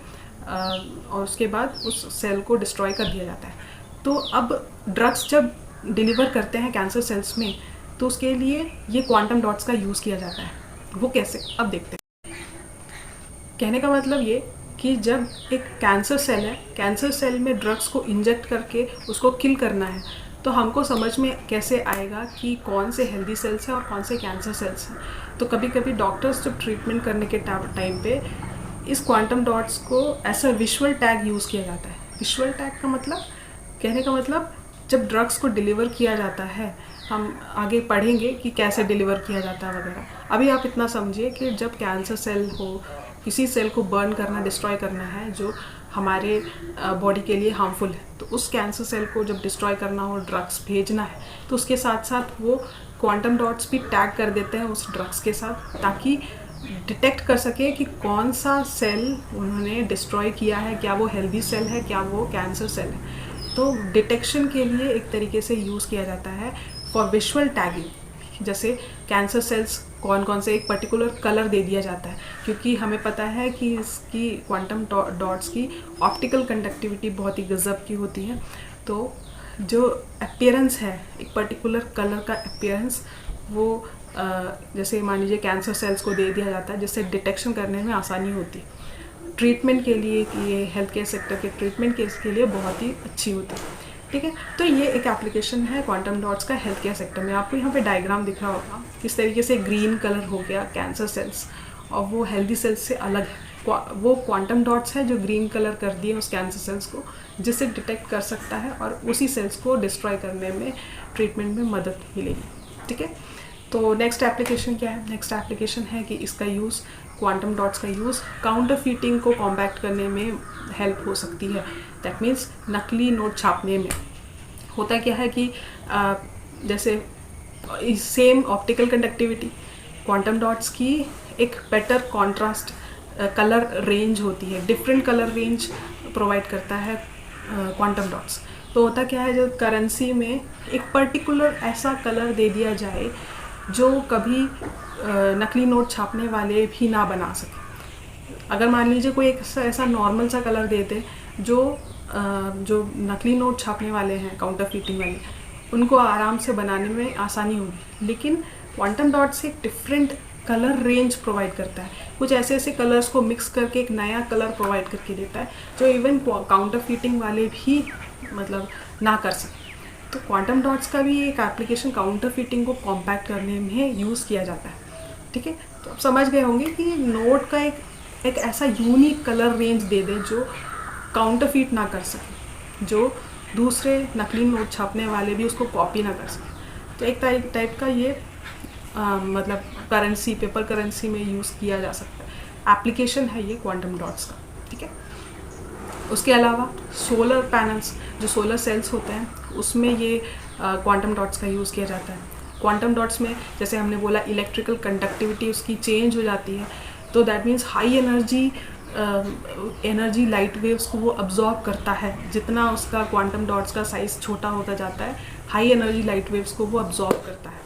और उसके बाद उस सेल को डिस्ट्रॉय कर दिया जाता है। तो अब ड्रग्स जब डिलीवर करते हैं कैंसर सेल्स में, तो उसके लिए ये क्वांटम डॉट्स का यूज़ किया जाता है। वो कैसे, अब देखते हैं। कहने का मतलब ये कि जब एक कैंसर सेल है, कैंसर सेल में ड्रग्स को इंजेक्ट करके उसको किल करना है, तो हमको समझ में कैसे आएगा कि कौन से हेल्दी सेल्स हैं और कौन से कैंसर सेल्स हैं। तो कभी कभी डॉक्टर्स जब ट्रीटमेंट करने के टाइम पे इस क्वांटम डॉट्स को ऐसा विजुअल टैग यूज़ किया जाता है। विजुअल टैग का मतलब, कहने का मतलब, जब ड्रग्स को डिलीवर किया जाता है, हम आगे पढ़ेंगे कि कैसे डिलीवर किया जाता है वगैरह। अभी आप इतना समझिए कि जब कैंसर सेल हो, किसी सेल को बर्न करना, डिस्ट्रॉय करना है जो हमारे बॉडी के लिए हार्मफुल है, तो उस कैंसर सेल को जब डिस्ट्रॉय करना हो, ड्रग्स भेजना है, तो उसके साथ साथ वो क्वांटम डॉट्स भी टैग कर देते हैं उस ड्रग्स के साथ, ताकि डिटेक्ट कर सके कि कौन सा सेल उन्होंने डिस्ट्रॉय किया है, क्या वो हेल्दी सेल है, क्या वो कैंसर सेल है। तो डिटेक्शन के लिए एक तरीके से यूज़ किया जाता है फॉर विजुअल टैगिंग। जैसे कैंसर सेल्स कौन कौन से, एक पर्टिकुलर कलर दे दिया जाता है, क्योंकि हमें पता है कि इसकी क्वांटम डॉट्स की ऑप्टिकल कंडक्टिविटी बहुत ही गजब की होती है। तो जो अपीयरेंस है, एक पर्टिकुलर कलर का अपीयरेंस, वो जैसे मान लीजिए कैंसर सेल्स को दे दिया जाता है, जिससे डिटेक्शन करने में आसानी होती है। ट्रीटमेंट के लिए, कि ये हेल्थ केयर सेक्टर के ट्रीटमेंट के लिए बहुत ही अच्छी होती है। ठीक है, तो ये एक एप्लीकेशन है क्वांटम डॉट्स का हेल्थ केयर सेक्टर में। आपको यहाँ पे डायग्राम दिख रहा होगा किस तरीके से ग्रीन कलर हो गया कैंसर सेल्स, और वो हेल्दी सेल्स से अलग है। वो क्वांटम डॉट्स है जो ग्रीन कलर कर दिए उस कैंसर सेल्स को, जिससे डिटेक्ट कर सकता है और उसी सेल्स को डिस्ट्रॉय करने में, ट्रीटमेंट में मदद मिलेगी। ठीक है, तो नेक्स्ट एप्लीकेशन क्या है? नेक्स्ट एप्लीकेशन है कि इसका यूज़, क्वांटम डॉट्स का यूज़ काउंटरफीटिंग को कॉम्बैक्ट करने में हेल्प हो सकती है। दैट मीन्स नकली नोट छापने में। होता क्या है कि जैसे same optical conductivity, quantum dots की एक बेटर कॉन्ट्रास्ट कलर रेंज होती है, डिफरेंट कलर रेंज प्रोवाइड करता है क्वांटम डॉट्स। तो होता क्या है, जब करेंसी में एक पर्टिकुलर ऐसा कलर दे दिया जाए जो कभी नकली नोट छापने वाले भी ना बना सके। अगर मान लीजिए कोई एक ऐसा नॉर्मल सा कलर दे दे जो नकली नोट छापने वाले हैं, काउंटरफीटिंग वाले, उनको आराम से बनाने में आसानी होगी। लेकिन क्वांटम डॉट से एक डिफरेंट कलर रेंज प्रोवाइड करता है, कुछ ऐसे ऐसे कलर्स को मिक्स करके एक नया कलर प्रोवाइड करके देता है जो इवन काउंटरफीटिंग वाले भी मतलब ना कर सके। तो क्वांटम डॉट्स का भी एक एप्लीकेशन काउंटरफीटिंग को कॉम्पैक्ट करने में यूज़ किया जाता है। ठीक है, तो आप समझ गए होंगे कि नोट का एक ऐसा यूनिक कलर रेंज दे दे जो काउंटरफीट ना कर सके, जो दूसरे नकली नोट छापने वाले भी उसको कॉपी ना कर सके। तो एक टाइप का ये मतलब करेंसी, पेपर करेंसी में यूज़ किया जा सकता है, एप्लीकेशन है ये क्वांटम डॉट्स का। ठीक है, उसके अलावा सोलर पैनल्स, जो सोलर सेल्स होते हैं, उसमें ये क्वांटम डॉट्स का यूज़ किया जाता है। क्वांटम डॉट्स में जैसे हमने बोला इलेक्ट्रिकल कंडक्टिविटी उसकी चेंज हो जाती है, तो that means high energy light waves को वो अब्जॉर्ब करता है। जितना उसका क्वांटम डॉट्स का साइज़ छोटा होता जाता है, हाई एनर्जी लाइट वेव्स को वो अब्जॉर्ब करता है।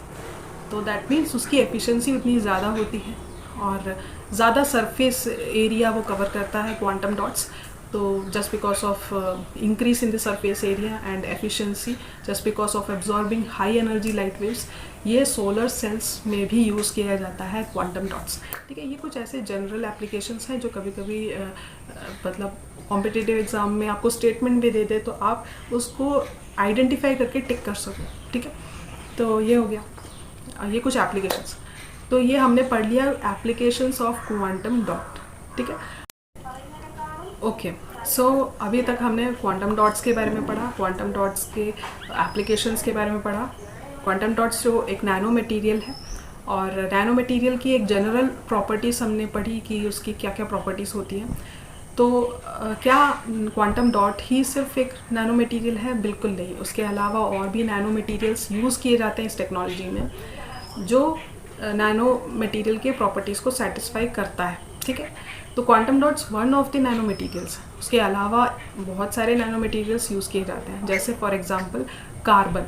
तो दैट मीन्स उसकी एफिशिएंसी उतनी ज़्यादा होती है और ज़्यादा सरफेस एरिया वो कवर करता है क्वांटम डॉट्स। तो just because of increase in the surface area and efficiency, just because of absorbing high energy light waves, ये सोलर सेल्स में भी यूज़ किया जाता है क्वांटम डॉट्स। ठीक है, ये कुछ ऐसे जनरल एप्लीकेशंस हैं जो कभी कभी मतलब कॉम्पिटिटिव एग्जाम में आपको स्टेटमेंट भी दे दे तो आप उसको आइडेंटिफाई करके टिक कर सको। ठीक है, तो ये हो गया, ये कुछ एप्लीकेशंस। तो ये हमने पढ़ लिया एप्लीकेशंस ऑफ क्वांटम डॉट, ठीक है। ओके, सो अभी तक हमने क्वांटम डॉट्स के बारे में पढ़ा, क्वांटम डॉट्स के एप्लीकेशंस के बारे में पढ़ा। क्वांटम डॉट्स जो एक नैनो मटेरियल है, और नैनो मटेरियल की एक जनरल प्रॉपर्टीज़ हमने पढ़ी कि उसकी क्या क्या प्रॉपर्टीज़ होती हैं। तो क्या क्वांटम डॉट ही सिर्फ एक नैनो मटेरियल है? बिल्कुल नहीं, उसके अलावा और भी नैनो मटेरियल्स यूज़ किए जाते हैं इस टेक्नोलॉजी में जो नैनो मटेरियल के प्रॉपर्टीज़ को सेटिस्फाई करता है, ठीक है। तो quantum dots one of the nano materials, उसके अलावा बहुत सारे नैनो मटेरियल्स यूज़ किए जाते हैं, जैसे फॉर एग्जांपल कार्बन।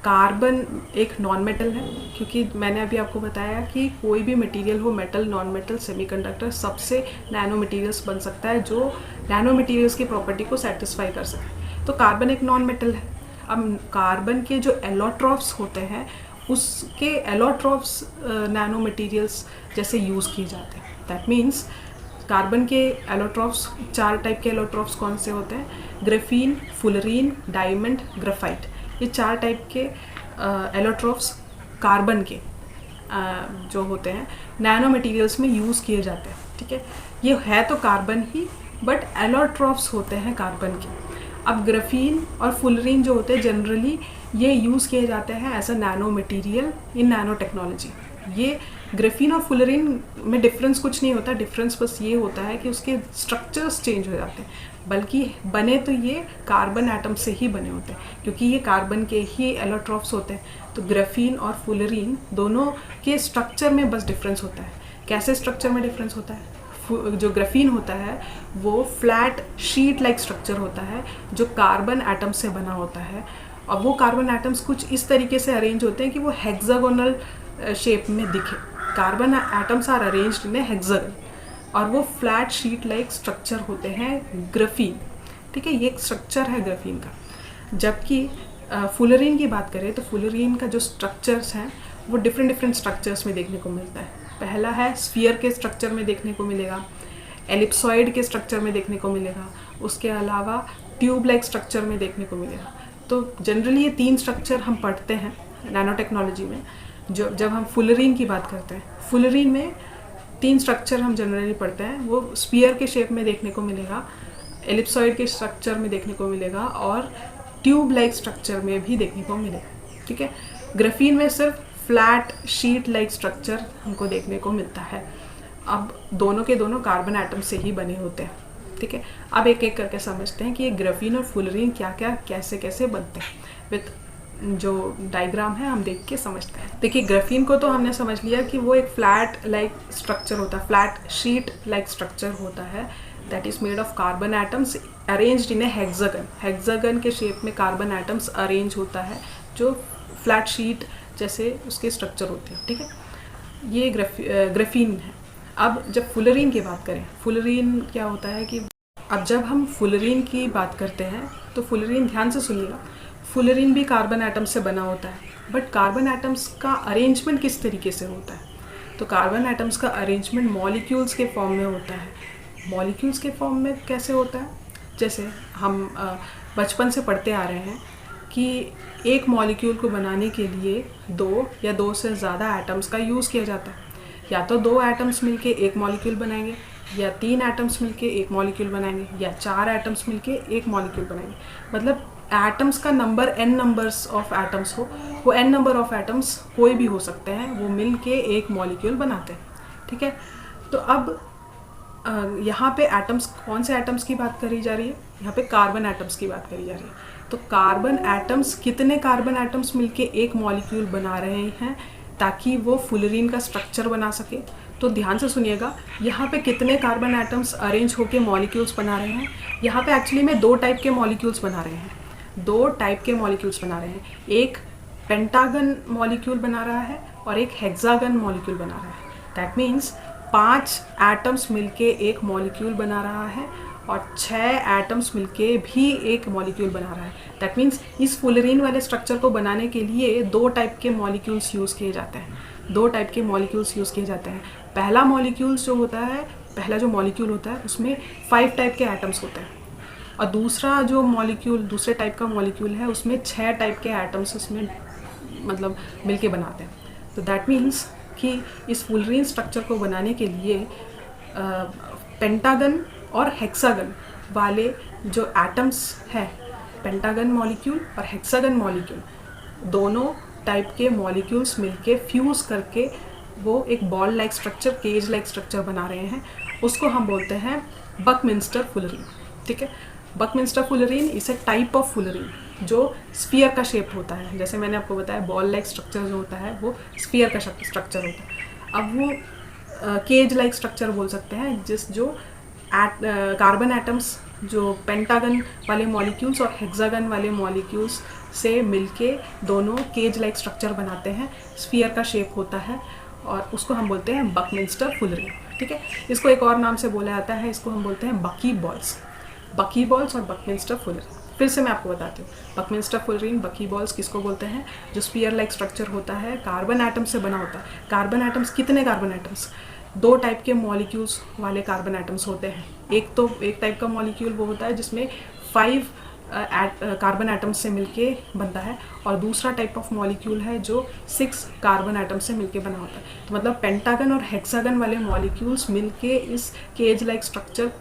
कार्बन एक नॉन मेटल है, क्योंकि मैंने अभी आपको बताया कि कोई भी मटेरियल हो, मेटल, नॉन मेटल, सेमीकंडक्टर, सबसे नैनो मटेरियल्स बन सकता है जो नैनो मटेरियल्स की प्रॉपर्टी को सेटिस्फाई कर सके। तो कार्बन एक नॉन मेटल है। अब कार्बन के जो एलोट्रॉप्स होते हैं उसके एलोट्रॉप्स नैनो मटेरियल्स जैसे यूज़ किए जाते हैं। दैट मीन्स कार्बन के एलोट्रॉप्स, 4 टाइप के एलोट्रॉप्स कौन से होते हैं? Graphene, fullerene, diamond, graphite. ये 4 टाइप के एलोट्रॉप्स कार्बन के जो होते हैं नैनो मटेरियल्स में यूज़ किए जाते हैं, ठीक है। ये है तो कार्बन ही, बट एलोट्रॉप्स होते हैं कार्बन के। अब ग्राफीन और फुलरीन जो होते हैं जनरली ये यूज़ किए जाते हैं as a nano material in nano technology. ये ग्राफीन और फुलरीन में डिफरेंस कुछ नहीं होता, डिफरेंस बस ये होता है कि उसके स्ट्रक्चर्स चेंज हो जाते हैं, बल्कि बने तो ये कार्बन एटम से ही बने होते हैं, क्योंकि ये कार्बन के ही एलोट्रॉप्स होते हैं। तो ग्राफीन और फुलरीन दोनों के स्ट्रक्चर में बस डिफरेंस होता है। कैसे स्ट्रक्चर में डिफरेंस होता है? जो ग्राफीन होता है वो फ्लैट शीट लाइक स्ट्रक्चर होता है जो कार्बन एटम से बना होता है, और वो कार्बन एटम्स कुछ इस तरीके से अरेंज होते हैं कि वो हेक्सागोनल शेप में दिखे। Carbon atoms are arranged in a hexagon, और वो फ्लैट शीट लाइक स्ट्रक्चर होते हैं ग्राफीन, ठीक है। ये एक स्ट्रक्चर है ग्राफीन का। जबकि फुलरीन की बात करें तो फुलरीन का जो स्ट्रक्चर्स हैं वो डिफरेंट स्ट्रक्चर्स में देखने को मिलता है। पहला है स्फीयर के स्ट्रक्चर में देखने को मिलेगा, एलिप्सॉइड के स्ट्रक्चर में देखने को मिलेगा, उसके अलावा ट्यूब लाइक स्ट्रक्चर में देखने को मिलेगा। तो जनरली ये 3 स्ट्रक्चर हम पढ़ते हैं नैनो टेक्नोलॉजी में। जब हम फुलरीन की बात करते हैं, फुलरीन में 3 स्ट्रक्चर हम जनरली पढ़ते हैं। वो स्फीयर के शेप में देखने को मिलेगा, एलिप्सॉइड के स्ट्रक्चर में देखने को मिलेगा, और ट्यूब लाइक स्ट्रक्चर में भी देखने को मिलेगा, ठीक है। ग्राफीन में सिर्फ फ्लैट शीट लाइक स्ट्रक्चर हमको देखने को मिलता है। अब दोनों के दोनों कार्बन एटम से ही बने होते हैं, ठीक है। अब एक एक करके समझते हैं कि ये ग्राफीन और फुलरीन क्या क्या कैसे कैसे बनते हैं। विथ जो डायग्राम है हम देख के समझते हैं। देखिए, ग्राफीन को तो हमने समझ लिया कि वो एक फ्लैट लाइक स्ट्रक्चर होता है, फ्लैट शीट लाइक स्ट्रक्चर होता है, that is made of carbon atoms arranged in a hexagon. Hexagon के शेप में कार्बन एटम्स अरेंज होता है जो फ्लैट शीट जैसे उसके स्ट्रक्चर होते हैं, ठीक है। ये ग्राफीन है। अब जब फुलरीन की बात करें, फुलरीन क्या होता है कि अब जब हम फुलरीन की बात करते हैं तो फुलरीन, ध्यान से सुनिएगा, फुलरीन भी कार्बन एटम से बना होता है, बट कार्बन एटम्स का अरेंजमेंट किस तरीके से होता है? तो कार्बन एटम्स का अरेंजमेंट मॉलिक्यूल्स के फॉर्म में होता है। मॉलिक्यूल्स के फॉर्म में कैसे होता है? जैसे हम बचपन से पढ़ते आ रहे हैं कि एक मॉलिक्यूल को बनाने के लिए 2 या 2 से ज़्यादा एटम्स का यूज़ किया जाता है। या तो 2 एटम्स मिलके एक मॉलिक्यूल बनाएंगे, या 3 एटम्स मिलके एक मॉलिक्यूल बनाएंगे, या 4 एटम्स मिलके एक मॉलिक्यूल बनाएंगे। मतलब एटम्स का number n numbers of atoms हो, वो n नंबर ऑफ एटम्स कोई भी हो सकते हैं, वो मिल के एक मॉलिक्यूल बनाते हैं, ठीक है। तो अब यहाँ पे एटम्स, कौन से एटम्स की बात करी जा रही है? यहाँ पे कार्बन एटम्स की बात करी जा रही है। तो कार्बन एटम्स, कितने कार्बन एटम्स मिलके एक मॉलिक्यूल बना रहे हैं ताकि वो फुलरीन का स्ट्रक्चर बना सके? तो ध्यान से सुनिएगा, यहाँ पे कितने कार्बन एटम्स अरेंज होके मॉलिक्यूल्स बना रहे हैं? यहाँ पे एक्चुअली में 2 टाइप के मॉलिक्यूल्स बना रहे हैं, 2 टाइप के मॉलिक्यूल्स बना रहे हैं। एक पेंटागन मॉलिक्यूल बना रहा है और एक हेक्सागन मॉलिक्यूल बना रहा है। दैट मीन्स 5 एटम्स मिलके एक मॉलिक्यूल बना रहा है और 6 एटम्स मिलके भी एक मॉलिक्यूल बना रहा है। दैट मीन्स इस फुलरीन वाले स्ट्रक्चर को बनाने के लिए 2 टाइप के मॉलिक्यूल्स यूज़ किए जाते हैं। 2 टाइप के मॉलिक्यूल्स यूज़ किए जाते हैं। पहला मॉलिक्यूल्स जो होता है, पहला जो मॉलिक्यूल होता है उसमें 5 टाइप के एटम्स होते हैं, और दूसरा जो मॉलिक्यूल, दूसरे टाइप का मॉलिक्यूल है उसमें 6 टाइप के एटम्स उसमें मतलब मिलके बनाते हैं। तो दैट मीन्स कि इस फुलरीन स्ट्रक्चर को बनाने के लिए पेंटागन और हेक्सागन वाले जो एटम्स हैं, पेंटागन मॉलिक्यूल और हेक्सागन मॉलिक्यूल, दोनों टाइप के मॉलिक्यूल्स मिलके फ्यूज़ करके वो एक ball like structure, cage like structure बना रहे हैं, उसको हम बोलते हैं बकमिंस्टर फुलरीन। ठीक है, Buckminster fullerene is a type of fullerene जो स्फीयर का शेप होता है। जैसे मैंने आपको बताया बॉल लाइक स्ट्रक्चर जो होता है वो स्फीयर का स्ट्रक्चर होता है। अब वो केज लाइक स्ट्रक्चर बोल सकते हैं जो कार्बन एटम्स जो पेंटागन वाले मॉलिक्यूल्स और हेक्सागन वाले मॉलिक्यूल्स से मिलके दोनों केज लाइक स्ट्रक्चर बनाते हैं, स्फीयर का शेप होता है, और उसको हम बोलते हैं बकमिंस्टर फुलरीन। ठीक है, इसको एक और नाम से बोला जाता है, इसको हम बोलते हैं बकी बॉल्स। बकी बॉल्स और बकमिंस्टर फुलरीन, फिर से मैं आपको बताती हूँ। बकमिंस्टर फुलरीन, बकी बॉल्स किसको बोलते हैं? जो स्फीयर लाइक स्ट्रक्चर होता है, कार्बन एटम से बना होता है। कार्बन एटम्स, कितने कार्बन एटम्स? 2 टाइप के मॉलिक्यूल्स वाले कार्बन एटम्स होते हैं। एक टाइप का मॉलिक्यूल वो होता है जिसमें 5 कार्बन एटम्स से मिलके बनता है, और दूसरा टाइप ऑफ मॉलिक्यूल है जो 6 कार्बन एटम्स से मिलके बना होता है। तो मतलब पेंटागन और हेक्सागन वाले मॉलिक्यूल्स मिलके इस केज लाइक स्ट्रक्चर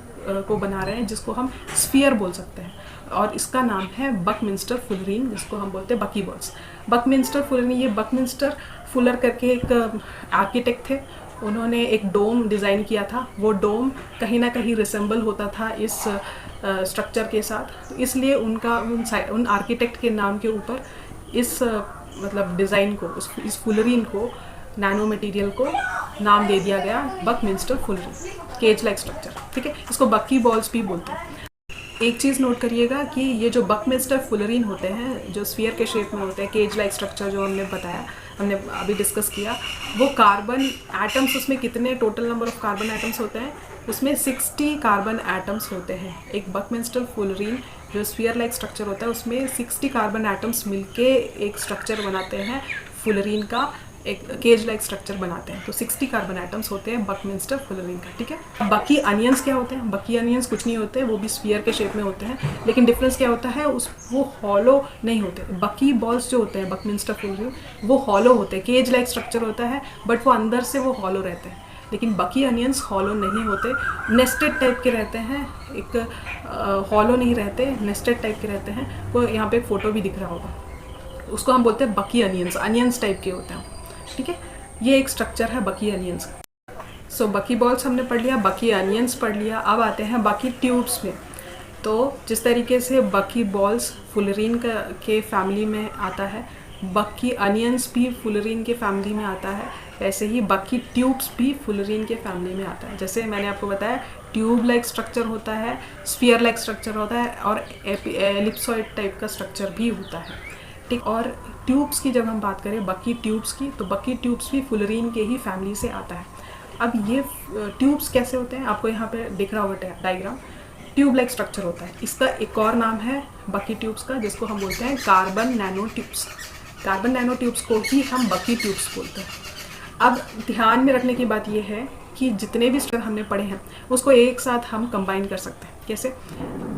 को बना रहे हैं, जिसको हम स्फीयर बोल सकते हैं, और इसका नाम है बकमिंस्टर फुलरीन, जिसको हम बोलते हैं बकी बॉल्स। बकमिंस्टर फुलरीन, ये बकमिंस्टर फुलर करके एक आर्किटेक्ट थे, उन्होंने एक डोम डिज़ाइन किया था। वो डोम कहीं ना कहीं रिसेंबल होता था इस स्ट्रक्चर के साथ, तो इसलिए उन आर्किटेक्ट के नाम के ऊपर इस मतलब डिज़ाइन को, इस फुलरीन को, नैनो मटेरियल को नाम दे दिया गया Buckminster fullerene, cage like structure. ठीक है, इसको बकी बॉल्स भी बोलते हैं। एक चीज़ नोट करिएगा कि ये जो बकमिंस्टर फुलरीन होते हैं, जो स्फीयर के शेप में होते हैं, केज लाइक स्ट्रक्चर जो हमने बताया, हमने अभी डिस्कस किया, वो कार्बन एटम्स, उसमें कितने total number of carbon atoms होते हैं? उसमें 60 कार्बन एटम्स होते हैं। एक बकमिंस्टर फुलरीन जो स्फीयर लाइक स्ट्रक्चर होता है, उसमें 60 कार्बन एटम्स मिलके एक स्ट्रक्चर बनाते हैं, फुलरीन का एक केज लाइक स्ट्रक्चर बनाते हैं। तो 60 कार्बन एटम्स होते हैं बकमिंस्टर फुलरीन का। ठीक है, बाकी अनियंस क्या होते हैं? बाकी अनियंस कुछ नहीं होते, वो भी स्फीयर के शेप में होते हैं, लेकिन डिफरेंस क्या होता है, वो हॉलो नहीं होते। बकी बॉल्स जो होते हैं बकमिंस्टर फुलरीन, वो हॉलो होते हैं, केज लाइक स्ट्रक्चर होता है, बट वो अंदर से वो हॉलो रहते हैं। लेकिन बाकी अनियंस हॉलो नहीं होते, नेस्टेड टाइप के रहते हैं, एक हॉलो नहीं रहते, नेस्टेड टाइप के रहते हैं। वो यहाँ पे एक फ़ोटो भी दिख रहा होगा, उसको हम बोलते हैं बकी अनियंस, अनियंस टाइप के होते हैं। ठीक है, ये एक स्ट्रक्चर है बकी अनियंस का। सो बकी बॉल्स हमने पढ़ लिया, बकी अनियंस पढ़ लिया। अब आते हैं बकी ट्यूब्स में। तो जिस तरीके से बकी बॉल्स फुलरीन के फैमिली में आता है, बकी अनियंस भी फुलरीन के फैमिली में आता है, ऐसे ही बकी ट्यूब्स भी फुलरीन के फैमिली में आता है। जैसे मैंने आपको बताया, ट्यूब लाइक स्ट्रक्चर होता है, स्फीयर लाइक स्ट्रक्चर होता है, और एलिप्सॉइड टाइप का स्ट्रक्चर भी होता है। ठीक, और ट्यूब्स की जब हम बात करें, बकी ट्यूब्स की, तो बकी ट्यूब्स भी फुलरीन के ही फैमिली से आता है। अब ये ट्यूब्स कैसे होते हैं? आपको यहाँ पे दिख रहा होगा डायग्राम, ट्यूब लाइक स्ट्रक्चर होता है। इसका एक और नाम है बकी ट्यूब्स का, जिसको हम बोलते हैं carbon nano tubes. Carbon nano tubes को ही हम बकी ट्यूब्स बोलते हैं। अब ध्यान में रखने की बात यह है कि जितने भी स्ट्रक्चर हमने पढ़े हैं उसको एक साथ हम कंबाइन कर सकते हैं। कैसे?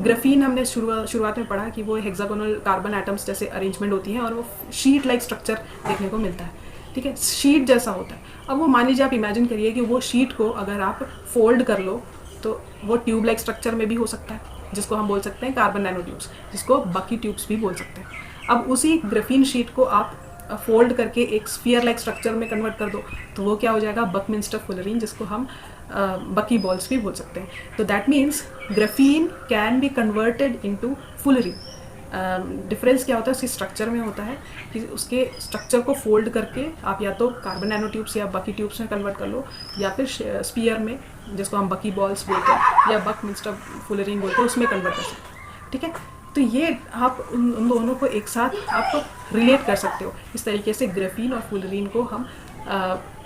ग्राफीन हमने शुरुआत में पढ़ा कि वो हेक्सागोनल कार्बन एटम्स जैसे अरेंजमेंट होती है, और वो शीट लाइक स्ट्रक्चर देखने को मिलता है। ठीक है, शीट जैसा होता है। अब वो मान लीजिए, आप इमेजिन करिए कि वो शीट को अगर आप फोल्ड कर लो तो वो ट्यूब लाइक स्ट्रक्चर में भी हो सकता है, जिसको हम बोल सकते हैं कार्बन नैनो ट्यूब्स, जिसको बकी ट्यूब्स भी बोल सकते हैं। अब उसी ग्राफीन शीट को आप फोल्ड करके एक स्फीयर लाइक स्ट्रक्चर में कन्वर्ट कर दो, तो वो क्या हो जाएगा? बकमिंस्टर फुलरीन, जिसको हम बकी बॉल्स भी बोल सकते हैं। तो that means graphene can be converted into fullerene. Difference क्या होता है उसकी स्ट्रक्चर में होता है कि उसके स्ट्रक्चर को फोल्ड करके आप या तो कार्बन नैनो ट्यूब्स या बकी ट्यूब्स में कन्वर्ट कर लो, या फिर स्फीयर में, जिसको हम बकी बॉल्स बोलते हैं या बकमिंस्टर फुलरीन बोलते हैं, उसमें कन्वर्ट कर सकते हैं। ठीक है, तो ये आप उन दोनों को एक साथ आप रिलेट कर सकते हो। इस तरीके से ग्राफीन और फुलरीन को हम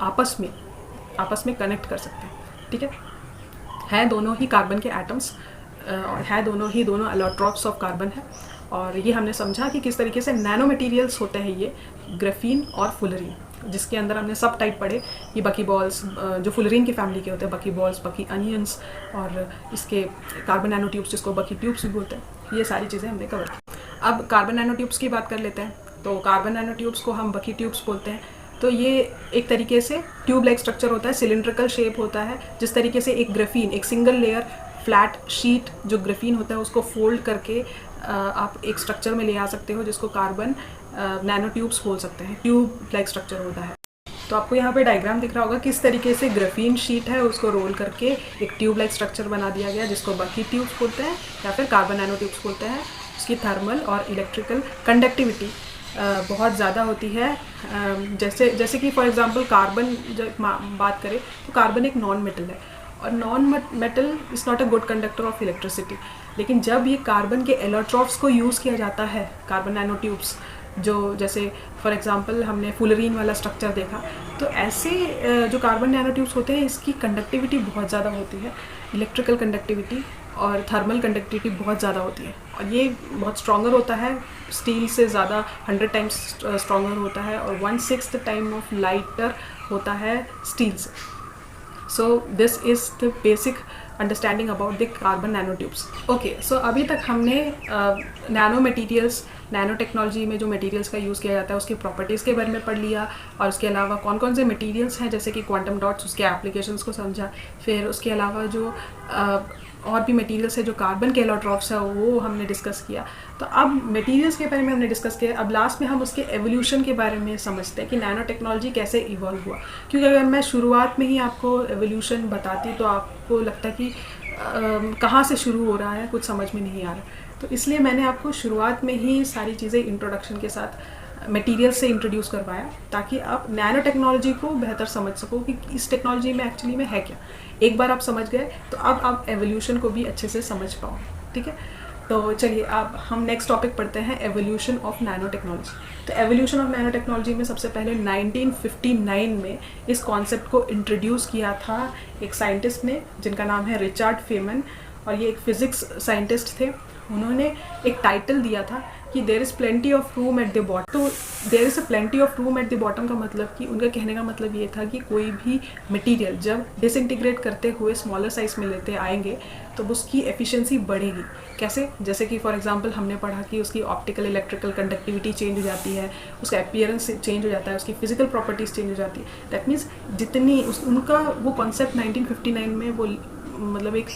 आपस में कनेक्ट कर सकते हैं। ठीक है दोनों ही कार्बन के एटम्स, और है दोनों एलोट्रॉप्स ऑफ कार्बन है। और ये हमने समझा कि किस तरीके से नैनो मटेरियल्स होते हैं ये ग्राफीन और फुलरीन, जिसके अंदर हमने सब टाइप पढ़े कि बकी बॉल्स जो फुलरीन की फैमिली के होते हैं, बकी बॉल्स, बकी अनियंस, और इसके कार्बन नैनो ट्यूब्स जिसको बकी ट्यूब्स भी बोलते हैं। ये सारी चीज़ें हमने कवर की। अब कार्बन नैनो ट्यूब्स की बात कर लेते हैं। तो कार्बन नैनो ट्यूब्स को हम बकी ट्यूब्स बोलते हैं। तो ये एक तरीके से ट्यूब लाइक स्ट्रक्चर होता है, सिलिंड्रिकल शेप होता है। जिस तरीके से एक ग्राफीन, एक सिंगल लेयर फ्लैट शीट जो ग्राफीन होता है उसको फोल्ड करके आप एक स्ट्रक्चर में ले आ सकते हो, जिसको कार्बन नैनो ट्यूब्स बोल सकते हैं। ट्यूब लाइक स्ट्रक्चर होता है। तो आपको यहाँ पे डायग्राम दिख रहा होगा किस तरीके से ग्राफीन शीट है उसको रोल करके एक ट्यूब लाइक स्ट्रक्चर बना दिया गया, जिसको बकी ट्यूब्स बोलते हैं या फिर कार्बन नैनो ट्यूब्स बोलते हैं। उसकी थर्मल और इलेक्ट्रिकल कंडक्टिविटी बहुत ज़्यादा होती है। जैसे कि फॉर एग्जांपल कार्बन जब बात करें तो कार्बन एक नॉन मेटल है, और non metal is not a good conductor of electricity. लेकिन जब ये कार्बन के एलोट्रॉप्स को यूज़ किया जाता है, कार्बन नैनो ट्यूब्स, जो जैसे फॉर एग्जांपल हमने फुलरीन वाला स्ट्रक्चर देखा, तो ऐसे जो कार्बन नैनो ट्यूब्स होते हैं इसकी कंडक्टिविटी बहुत ज़्यादा होती है, इलेक्ट्रिकल कंडक्टिविटी और थर्मल कंडक्टिविटी बहुत ज़्यादा होती है, और ये बहुत स्ट्रॉन्गर होता है, स्टील से ज़्यादा 100 टाइम्स स्ट्रॉन्गर होता है, और 1/6 टाइम ऑफ लाइटर होता है स्टील से। So this is the basic understanding about the carbon nanotubes. Okay, so अभी तक हमने नैनो मटेरियल्स, नैनो टेक्नोलॉजी में जो मटेरियल्स का यूज़ किया जाता है उसकी प्रॉपर्टीज़ के बारे में पढ़ लिया, और उसके अलावा कौन कौन से मटेरियल्स हैं जैसे कि क्वांटम डॉट्स, उसके एप्लीकेशंस को समझा। फिर उसके अलावा जो और भी मटेरियल्स है जो कार्बन के एलोट्रॉप्स है वो हमने डिस्कस किया। तो अब मटेरियल्स के बारे में हमने डिस्कस किया, अब लास्ट में हम उसके एवोल्यूशन के बारे में समझते हैं कि नैनो टेक्नोलॉजी कैसे इवॉल्व हुआ। क्योंकि अगर मैं शुरुआत में ही आपको एवोल्यूशन बताती तो आपको लगता कि कहाँ से शुरू हो रहा है, कुछ समझ में नहीं आ रहा। तो इसलिए मैंने आपको शुरुआत में ही सारी चीज़ें इंट्रोडक्शन के साथ मटेरियल से इंट्रोड्यूस करवाया, ताकि आप नैनो टेक्नोलॉजी को बेहतर समझ सको कि इस टेक्नोलॉजी में एक्चुअली में है क्या। एक बार आप समझ गए तो अब आप एवोल्यूशन को भी अच्छे से समझ पाओ। ठीक है, तो चलिए अब हम नेक्स्ट टॉपिक पढ़ते हैं, एवोल्यूशन ऑफ नैनो टेक्नोलॉजी। तो एवोल्यूशन ऑफ नैनो टेक्नोलॉजी में सबसे पहले 1959 में इस कॉन्सेप्ट को इंट्रोड्यूस किया था एक साइंटिस्ट ने, जिनका नाम है रिचर्ड फेमन, और ये एक फिज़िक्स साइंटिस्ट थे। उन्होंने एक टाइटल दिया था कि there is plenty of room at the bottom. तो there is a plenty of room at the bottom का मतलब कि उनका कहने का मतलब ये था कि कोई भी मटेरियल जब डिसइंटीग्रेट करते हुए स्मॉलर साइज में लेते आएंगे तो उसकी एफिशिएंसी बढ़ेगी। कैसे? जैसे कि फॉर एग्जांपल हमने पढ़ा कि उसकी ऑप्टिकल इलेक्ट्रिकल कंडक्टिविटी चेंज हो जाती है, उसका अपीयरेंस चेंज हो जाता है, उसकी फिजिकल प्रॉपर्टीज़ चेंज हो जाती है। दैट मीन्स जितनी उनका वो कॉन्सेप्ट 1959 में वो मतलब एक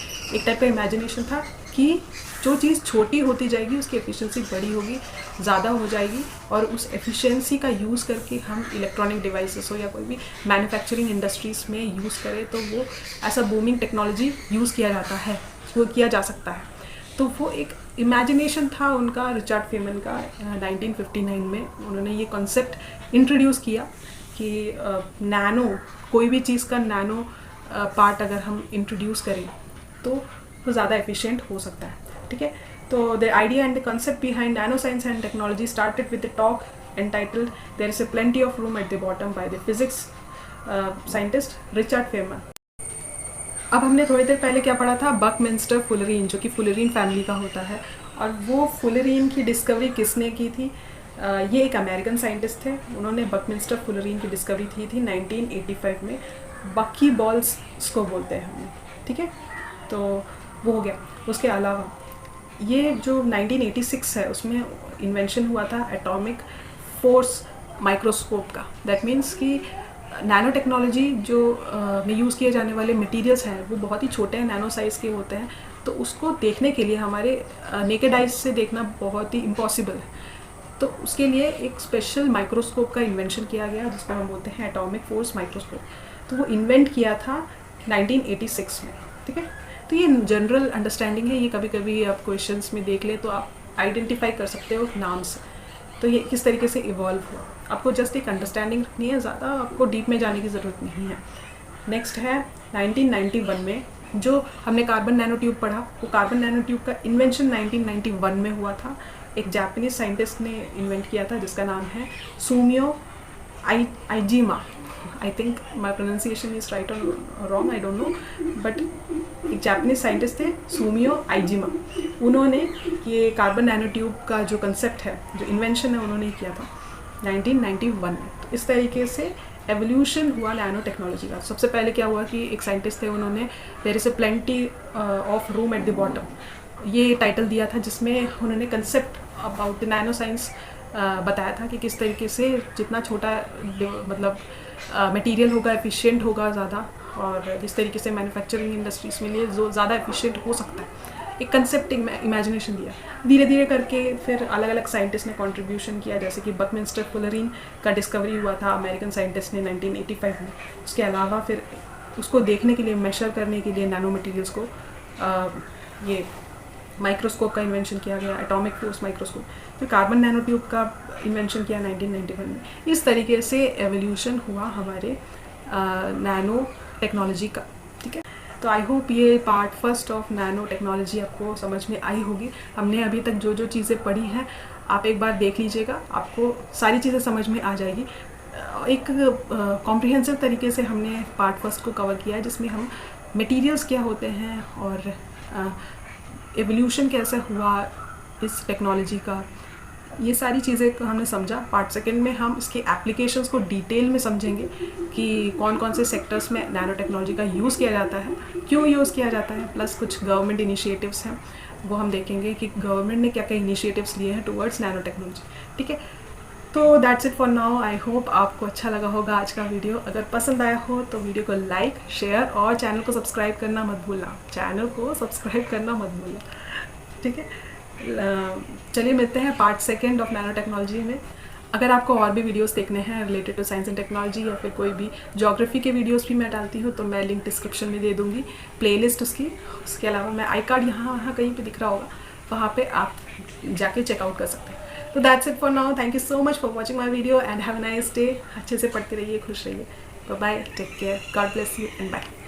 टाइप का इमेजिनेशन था कि जो चीज़ छोटी होती जाएगी उसकी एफिशिएंसी बड़ी होगी, ज़्यादा हो जाएगी, और उस एफिशिएंसी का यूज़ करके हम इलेक्ट्रॉनिक डिवाइसेस हो या कोई भी मैन्युफैक्चरिंग इंडस्ट्रीज़ में यूज़ करें तो वो ऐसा बूमिंग टेक्नोलॉजी यूज़ किया जाता है, वो किया जा सकता है। तो वो एक इमेजिनेशन था उनका, रिचर्ड फेमन का। 1959 में उन्होंने ये कॉन्सेप्ट इंट्रोड्यूस किया कि नैनो, कोई भी चीज़ का नैनो पार्ट अगर हम इंट्रोड्यूस करें तो वो ज़्यादा एफिशिएंट हो सकता है। ठीक है, तो the idea and the concept behind nano science and technology started with the talk entitled there is a plenty of room at the bottom by the physics scientist Richard Feynman. अब हमने थोड़ी देर पहले क्या पढ़ा था, बकमिंस्टर फुलरीन, जो कि fullerene family का होता है। और वो फुलरीन की डिस्कवरी किसने की थी? ये एक अमेरिकन साइंटिस्ट थे, उन्होंने बकमिंस्टर फुलरीन की डिस्कवरी की थी 1985 में। बकी बॉल्स को बोलते हैं हम, ठीक है, तो वो हो गया। उसके अलावा ये जो 1986 है उसमें इन्वेंशन हुआ था एटॉमिक फोर्स माइक्रोस्कोप का। दैट मीन्स कि नैनो टेक्नोलॉजी जो में यूज़ किए जाने वाले मटेरियल्स हैं वो बहुत ही छोटे हैं, नैनो साइज़ के होते हैं, तो उसको देखने के लिए हमारे नेकेड आइज से देखना बहुत ही इम्पॉसिबल है। तो उसके लिए एक स्पेशल माइक्रोस्कोप का इन्वेंशन किया गया जिसको हम बोलते हैं एटॉमिक फोर्स माइक्रोस्कोप। तो वो इन्वेंट किया था 1986 में। ठीक है, तो ये जनरल अंडरस्टैंडिंग है, ये कभी कभी आप क्वेश्चंस में देख ले तो आप आइडेंटिफाई कर सकते हो नाम से। तो ये किस तरीके से इवॉल्व हुआ, आपको जस्ट एक अंडरस्टैंडिंग रखनी है, ज़्यादा आपको डीप में जाने की ज़रूरत नहीं है। नेक्स्ट है 1991 में जो हमने कार्बन नैनो ट्यूब पढ़ा, वो कार्बन नैनो ट्यूब का इन्वेंशन 1991 में हुआ था। एक जापानीज साइंटिस्ट ने इन्वेंट किया था जिसका नाम है Sumio Iijima. I think my pronunciation is right और wrong, I don't know, but एक जापानीज साइंटिस्ट थे सुमियो आइजिमा। उन्होंने ये कार्बन नैनो ट्यूब का जो कंसेप्ट है, जो इन्वेंशन है, उन्होंने किया था 1991 में। तो इस तरीके से एवोल्यूशन हुआ नैनो टेक्नोलॉजी का। सबसे पहले क्या हुआ कि एक साइंटिस्ट थे, उन्होंने there is a plenty of room at the bottom ये टाइटल दिया था, जिसमें उन्होंने concept about the nano science बताया था कि किस तरीके से जितना छोटा मतलब मटेरियल होगा एफिशिएंट होगा ज़्यादा, और जिस तरीके से मैन्युफैक्चरिंग इंडस्ट्रीज़ में लिए जो ज़्यादा एफिशिएंट हो सकता है। एक कंसेप्ट इमेजिनेशन दिया। धीरे धीरे करके फिर अलग अलग साइंटिस्ट ने कंट्रीब्यूशन किया, जैसे कि बकमिंस्टर फुलरिन का डिस्कवरी हुआ था अमेरिकन साइंटिस्ट ने 1985 में। उसके अलावा फिर उसको देखने के लिए, मेशर करने के लिए नैनो मटेरियल्स को ये माइक्रोस्कोप का इन्वेंशन किया गया, एटॉमिक फोर्स माइक्रोस्कोप। फिर कार्बन नैनो ट्यूब का इन्वेंशन किया 1991 में। इस तरीके से एवोल्यूशन हुआ हमारे नैनो टेक्नोलॉजी का। ठीक है, तो आई होप ये part first of nano technology आपको समझ में आई होगी। हमने अभी तक जो जो चीज़ें पढ़ी हैं आप एक बार देख लीजिएगा, आपको सारी चीज़ें समझ में आ जाएगी। एक कॉम्प्रिहेंसिव तरीके से हमने पार्ट फर्स्ट को कवर किया है, जिसमें हम मटेरियल्स क्या होते हैं और एवोल्यूशन कैसे हुआ इस टेक्नोलॉजी का, ये सारी चीज़ें हमने समझा। पार्ट सेकंड में हम इसके एप्लीकेशंस को डिटेल में समझेंगे कि कौन कौन से सेक्टर्स में नैनो टेक्नोलॉजी का यूज़ किया जाता है, क्यों यूज़ किया जाता है, प्लस कुछ गवर्नमेंट इनिशिएटिव्स हैं वो हम देखेंगे कि गवर्नमेंट ने क्या क्या इनिशिएटिव्स लिए हैं टुवर्ड्स नैनो टेक्नोलॉजी। ठीक है, तो that's it for now. I hope आपको अच्छा लगा होगा आज का वीडियो। अगर पसंद आया हो तो वीडियो को लाइक, शेयर और चैनल को सब्सक्राइब करना मत भूलना। ठीक है, चलिए मिलते हैं part second of nano technology में। अगर आपको और भी वीडियोस देखने हैं related to science and technology, या फिर कोई भी ज्योग्राफी के वीडियोस भी मैं डालती हूँ, तो मैं लिंक डिस्क्रिप्शन में दे दूँगी, प्लेलिस्ट उसकी। उसके अलावा मैं आई कार्ड यहाँ कहीं पे दिख रहा होगा, वहाँ पे आप जाके चेकआउट कर सकते हैं। तो that's it for now. Thank you so much for watching my video and have a nice day. अच्छे से पढ़ते रहिए, खुश रहिए। Bye bye, take care, God bless you and bye.